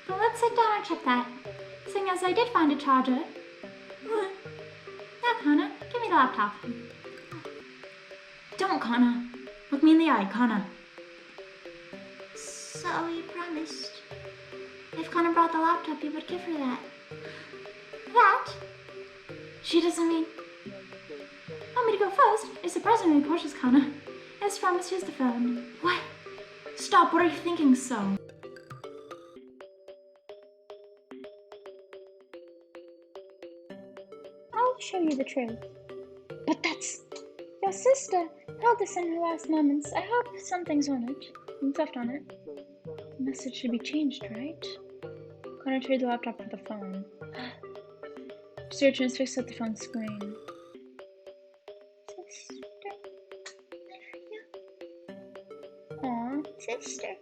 Well, let's sit down and check that. Seeing as I did find a charger. Now, Kana, give me the laptop. Don't, Kana. Look me in the eye, Kana. So you promised. If Kana brought the laptop, you would give her that. That? She doesn't mean... Want me to go first? It's surprisingly cautious, Kana. As promised, here's the phone. What? Stop, what are you thinking so? I'll show you the truth. But that's... Your sister held this in her last moments. I hope something's on it. What's left on it? The message should be changed, right? Connor traded the laptop for the phone. Search and fixed at the phone screen. Sister, I love you. Aw, sister,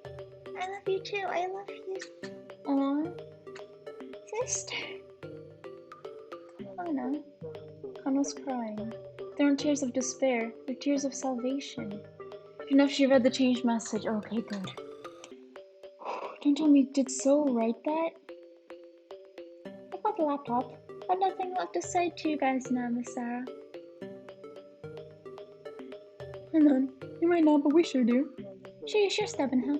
I love you too. I love you. Aw, sister. Connor. Connor's crying. They aren't tears of despair. They're tears of salvation. Enough, she read the changed message. Okay, good. Don't tell me you did so write that. I got the laptop. I've nothing left to say to you guys now, Miss Sarah. Hang on. You might not, but we sure do. Sure stubborn, huh?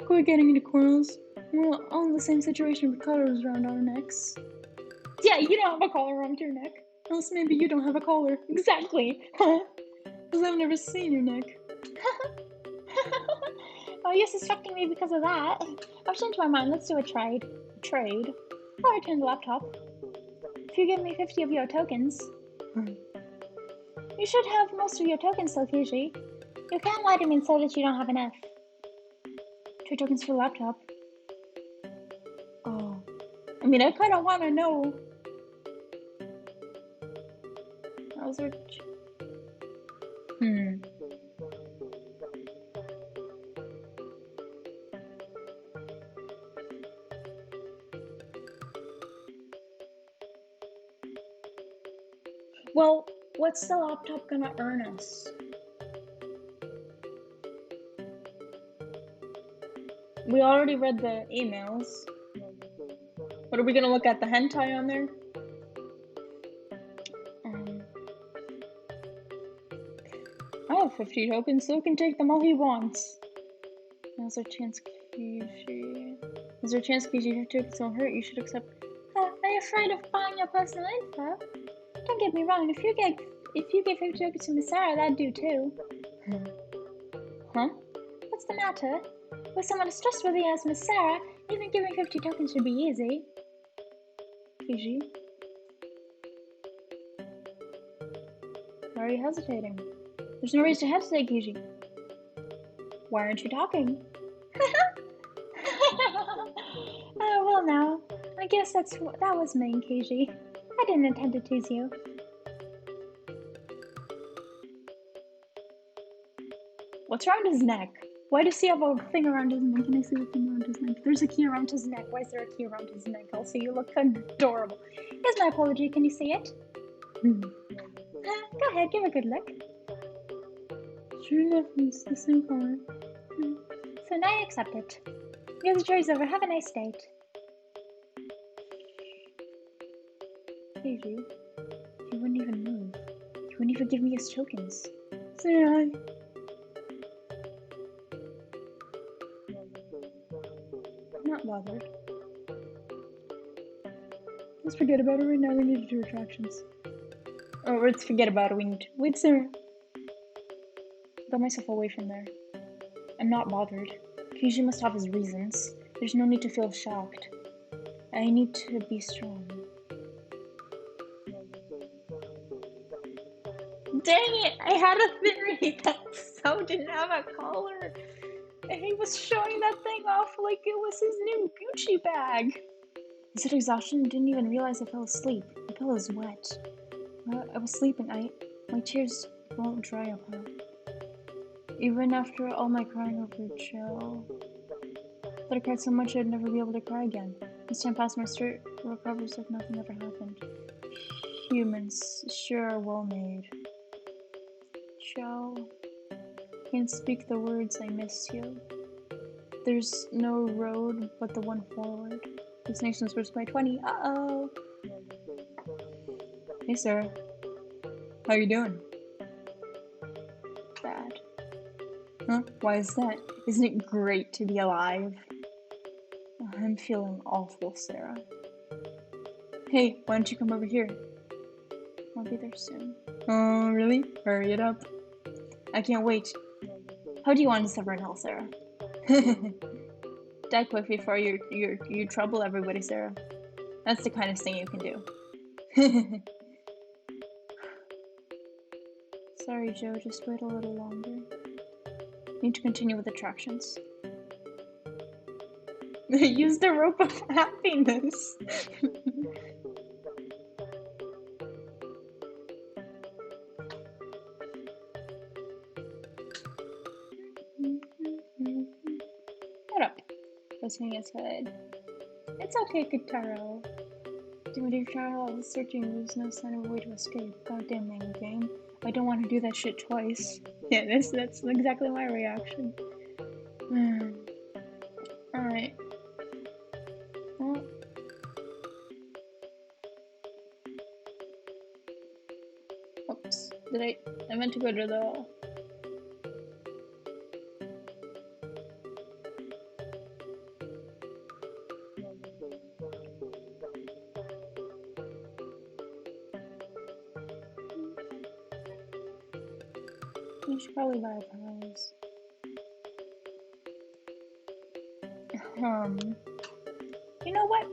Quit getting into quarrels. We're all in the same situation with collars around our necks. Yeah, you don't have a collar around your neck. Else maybe you don't have a collar. Exactly. Because I've never seen your neck. Oh, you're suspecting me because of that. I've changed my mind. Let's do a trade. I'll return the laptop. If you give me 50 of your tokens. You should have most of your tokens still, Keiji. You can't lie to me and say that you don't have enough. 2 tokens for the laptop. Oh. I mean, I kind of want to know. browser? Well, what's the laptop gonna earn us? We already read the emails. What are we gonna look at? The hentai on there? I have 50 tokens, so he can take them all he wants. Now's our chance, Keiji. Is there a chance Keiji tokens won't hurt? You should accept. Are you afraid of buying your personal info? Don't get me wrong, if you give 50 tokens to Miss Sarah, that'd do too. Huh? What's the matter? With someone as trustworthy as Miss Sarah, even giving 50 tokens should be easy. Keiji? Why are you hesitating? There's no reason to hesitate, Keiji. Why aren't you talking? Oh, well now. I guess that was mean, Keiji. I didn't intend to tease you. What's around his neck? Why does he have a thing around his neck? Can I see the thing around his neck? There's a key around his neck. Why is there a key around his neck? Also, you look adorable. Here's my apology. Can you see it? Go ahead, give a good look. Sure enough, it's the same color. So now I accept it. Here's the jury's over. Have a nice date. Keiji, he wouldn't even move. He wouldn't even give me his tokens. Say hi. I'm not bothered. Let's forget about it right now. We need to do attractions. Oh, let's forget about it. We need to. Wait, Sarah. Got myself away from there. I'm not bothered. Keiji must have his reasons. There's no need to feel shocked. I need to be strong. Dang it! I had a theory that So didn't have a collar. And he was showing that thing off like it was his new Gucci bag. Is it exhaustion? I didn't even realize I fell asleep. My pillow is wet. I was sleeping. My tears won't dry up, huh? Even after all my crying over Joe. But I cried so much I'd never be able to cry again. This time past my spirit recovers like nothing ever happened. Humans sure are well made. Joe. Can't speak the words I miss you. There's no road but the one forward. This nation's worst by 20. Uh-oh. Hey, Sarah. How you doing? Bad. Huh? Why is that? Isn't it great to be alive? I'm feeling awful, Sarah. Hey, why don't you come over here? I'll be there soon. Oh, really? Hurry it up. I can't wait. How do you want to suffer in hell, Sarah? Die quick before you trouble everybody, Sarah. That's the kind of thing you can do. Sorry, Joe, just wait a little longer. Need to continue with attractions. Use the rope of happiness. Shut up. Listening his head. It's okay, Kitaro. Doing your trial of searching, there's no sign of a way to escape. Goddamn man game. I don't want to do that shit twice. Yeah, that's exactly my reaction. Alright. Well. Oops. I meant to go to the... I should probably buy a prize. You know what?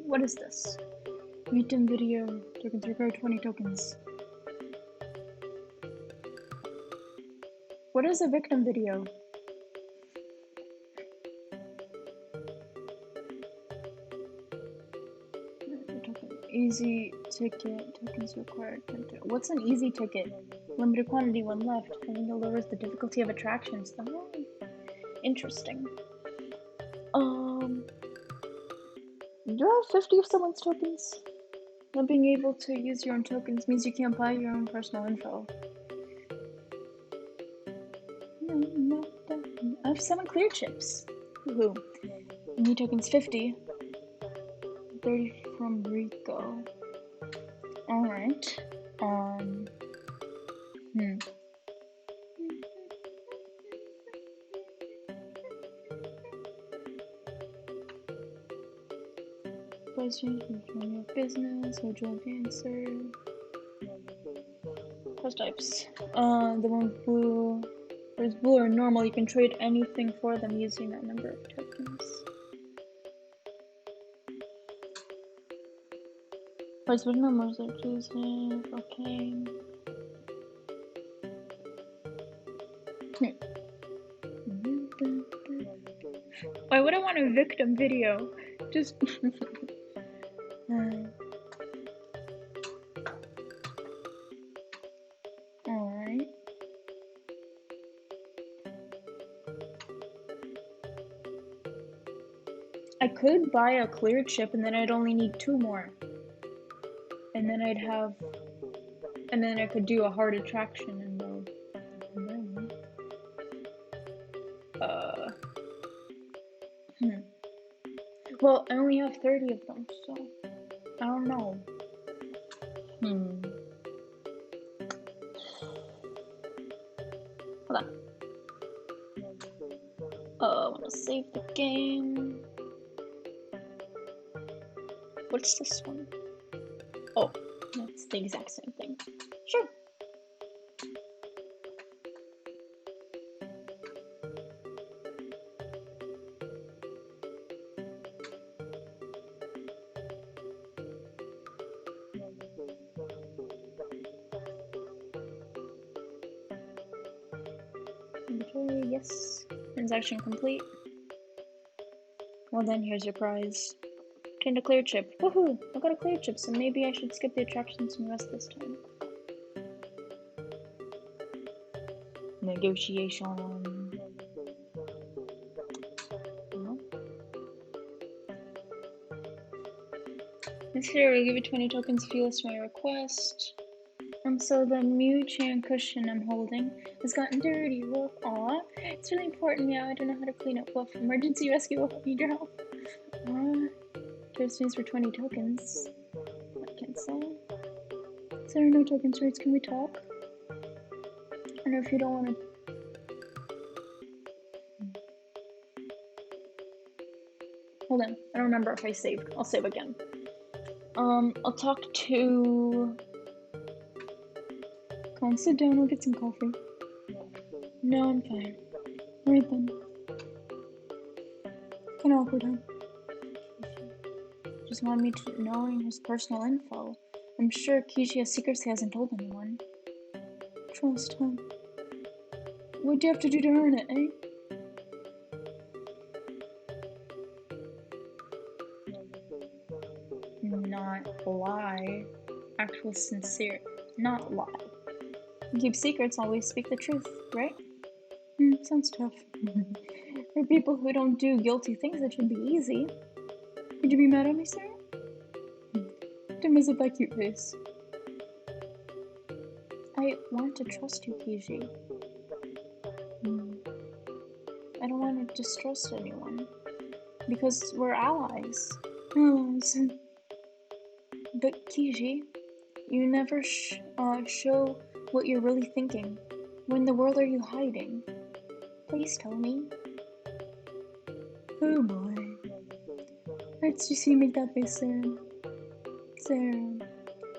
What is this? Victim video. Tokens required 20 tokens. What is a victim video? Easy ticket. Tokens required. What's an easy ticket? Limited quantity, one left. Having to lowers the difficulty of attractions. Oh, interesting. You have 50 of someone's tokens. Not being able to use your own tokens means you can't buy your own personal info. I have 7 clear chips. Woohoo. New tokens 50. 30 from Rico. Alright. Questions from your business, which will answer. Post types. The one blue. There's blue or normal, you can trade anything for them using that number of tokens. Price with numbers are choosing. Okay. Why would I want a victim video? Just. Alright. I could buy a clear chip and then I'd only need 2 more. And then I'd have. And then I could do a hard attraction and then. Well, I only have 30 of them, so. I don't know. Hold on. I wanna save the game. What's this one? Oh, that's the exact same thing. Sure. Okay, yes. Transaction complete. Well then, here's your prize. Obtained a clear chip. Woohoo! I got a clear chip, so maybe I should skip the attractions and rest this time. Negotiation. This here will give you 20 tokens if you list my request. So the Mew-chan cushion I'm holding has gotten dirty. Woof. Aw. It's really important, Meow. I don't know how to clean up. Woof. Emergency rescue. Woof. Need your help. Here's news for 20 tokens. I can't say. Is there no tokens rates? Can we talk? I don't know if you don't want to. Hold on. I don't remember if I saved. I'll save again. I'll talk to. Come on, sit down. I'll get some coffee. No, I'm fine. Alright then. Kinda awkward, huh? Just wanted me to knowing his personal info. I'm sure Keiji has secrets he hasn't told anyone. Trust, huh? What do you have to do to earn it, eh? Not lie. Actual sincere. Not lie. Keep secrets, always speak the truth, right? Sounds tough. For people who don't do guilty things, it should be easy. Would you be mad at me, sir? Don't mess up that cute face. I want to trust you, Keiji. I don't want to distrust anyone. Because we're allies. Allies. But Keiji, you never show what you're really thinking. What in the world are you hiding? Please tell me. Oh boy. Hurts to see you make that face, Sarah. Sarah, you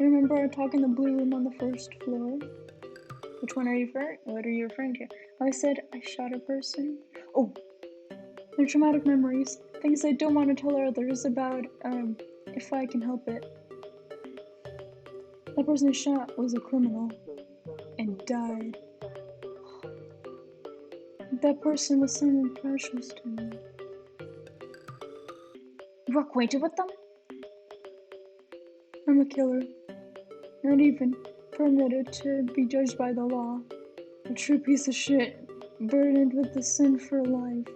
remember our talk in the blue room on the first floor? Which one are you referring? What are you referring to? I said I shot a person. Oh, they're traumatic memories. Things I don't want to tell others about, if I can help it. That person I shot was a criminal. And died. That person was someone precious to me. You're acquainted with them? I'm a killer. Not even permitted to be judged by the law. A true piece of shit, burdened with the sin for life.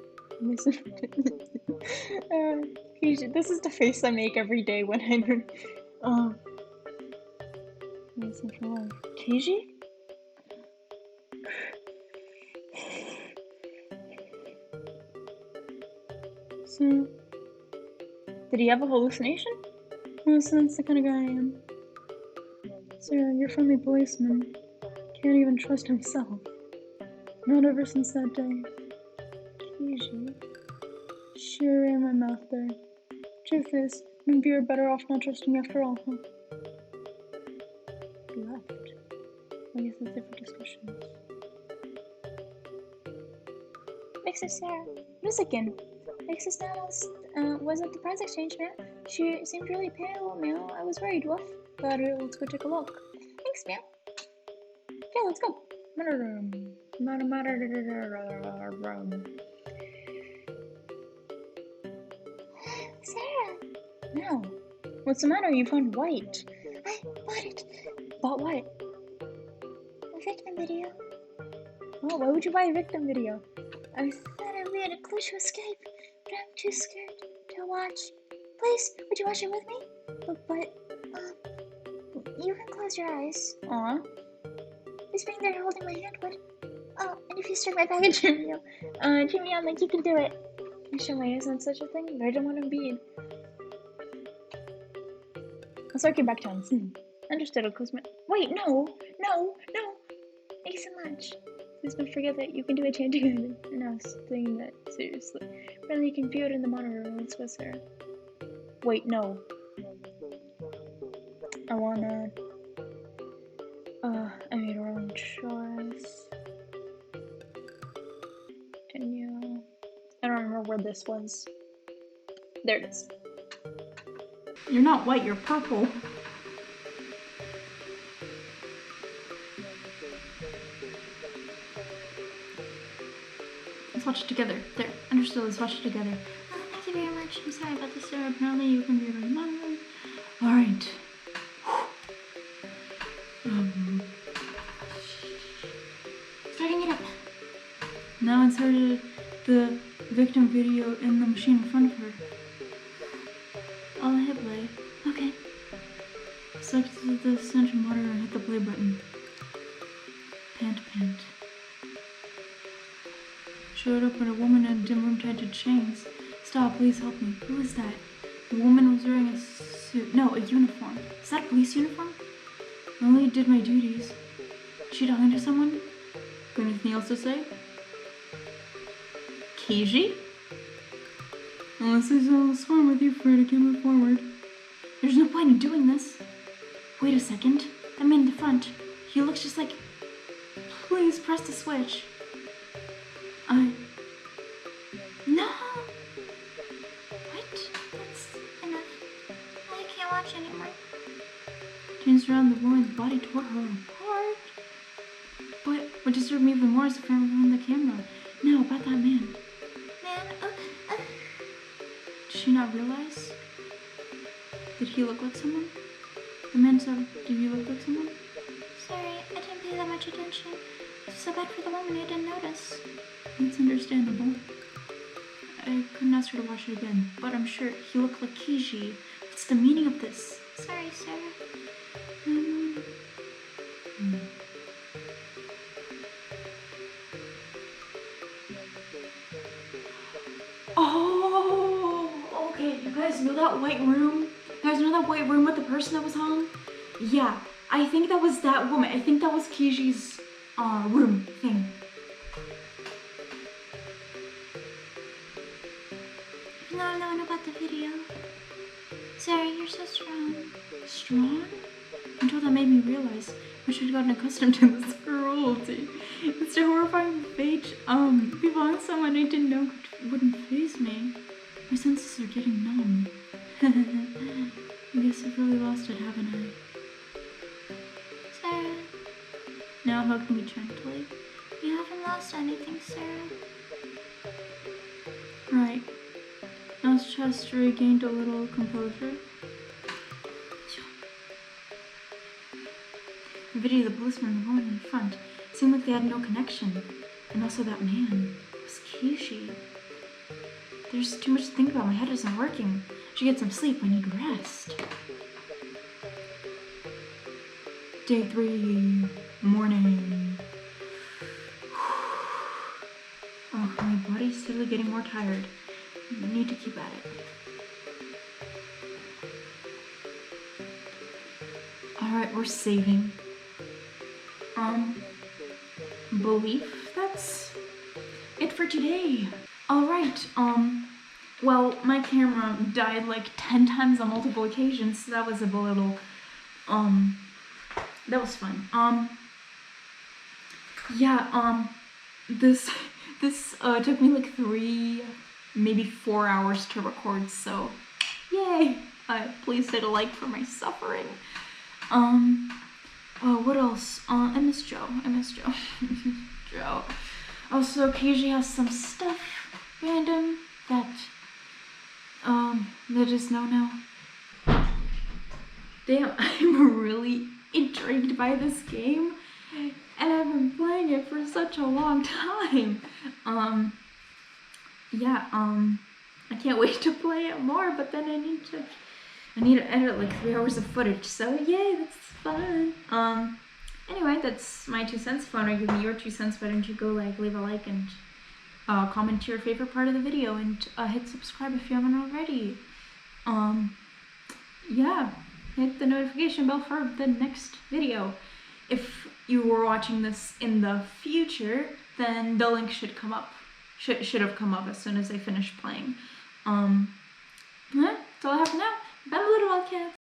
Keiji, this is the face I make every day when I sin for life. Keiji? So, did he have a hallucination? Well, so that's the kind of guy I am. Sarah, your friendly policeman can't even trust himself. Not ever since that day. Keiji. Sure ran my mouth there. Truth is, maybe you're better off not trusting me after all, huh? He left. I guess that's it for discussions. Mrs. Sarah. Miss again. Mrs. Namos was at the prize exchange, ma'am. She seemed really pale, meow. I was worried, woof. But let's go take a look. Thanks, meow. Okay, let's go. Murder room. Sarah! No. What's the matter? You found white. I bought it. Bought what? A victim video. Oh, why would you buy a victim video? I thought we had a clue to escape, but I'm too scared to watch. Please, would you watch it with me? But you can close your eyes. Aw. Just being there holding my hand would. Oh, and if you start my back at Jimmy on like you can do it. I show my eyes on such a thing, but I don't want to be. I'll start your back tones. Understood, I'll close my. Wait, no! Thank you so much. Please don't forget that you can do a chanting and I was thinking that seriously. Really, you can view it in the monitor. Let's go, Sarah. Wait, no. I wanna. I made a wrong choice. Continue. I don't remember where this was. There it is. You're not white, you're purple. Let's watch it together. There, understood, let's watch it together. Thank you very much. I'm sorry about this, Sarah. Apparently you can be in my room. Alright. Starting it up. Now inserted the victim video in the machine in front of her. I'll hit play. Okay. Select the center monitor and hit the play button. Pant. Showed up when a woman in a dim room tied to chains. Stop, please help me. Who is that? The woman was wearing a suit. No, a uniform. Is that a police uniform? I only did my duties. Is she talking to someone? Got anything else to say? Keiji? Unless I saw a swarm with you, Fred, I can't move forward. There's no point in doing this. Wait a second. That man in the front. He looks just like... Please press the switch. No! What? That's enough. I can't watch anymore. Turns around, the woman's body tore her apart. But what disturbed me even more is the frame from the camera. Now, about that man. Did she not realize? Did he look like someone? The man said, did he look like someone? Sorry, I didn't pay that much attention. It's so bad for the woman, I didn't notice. That's understandable. I couldn't ask her to watch it again, but I'm sure he looked like Keiji. What's the meaning of this? Sorry, Sarah. Oh, okay. You guys know that white room? You guys know that white room with the person that was hung? Yeah, I think that was that woman. I think that was Keiji's room thing. Even though I know about the video. Sarah, you're so strong. Strong? Until that made me realize I should have gotten accustomed to this cruelty. It's a horrifying fate. People on someone I didn't know wouldn't faze me. My senses are getting numb. I guess I've really lost it, haven't I? Sarah. Now hug me gently. You haven't lost anything, Sarah. Right. Now Chester regained a little composure. The video, the policeman, and the woman in front seemed like they had no connection. And also that man was Keiji. There's too much to think about. My head isn't working. I should get some sleep. I need rest. Day 3, morning. Oh, my body's steadily getting more tired. I need to keep at it. Alright, we're saving. Belief, that's it for today. Alright, well, my camera died like 10 times on multiple occasions, so that was a little, that was fun. Yeah, this took me like 3, maybe 4 hours to record, so yay! Please hit a like for my suffering. Oh, what else? I miss Joe. Joe. Also, Keiji has some stuff random that is no. Damn, I'm really intrigued by this game, and I've been playing it for such a long time. Yeah, I can't wait to play it more, but then I need to edit like 3 hours of footage, so yay, that's fun. Anyway, that's my 2 cents. If you want to give me your 2 cents, why don't you go leave a like and comment your favorite part of the video and hit subscribe if you haven't already. Yeah, hit the notification bell for the next video. If you were watching this in the future, then the link should come up. Should have come up as soon as I finish playing. Yeah, that's all I have for now. Bye, little Wildcats.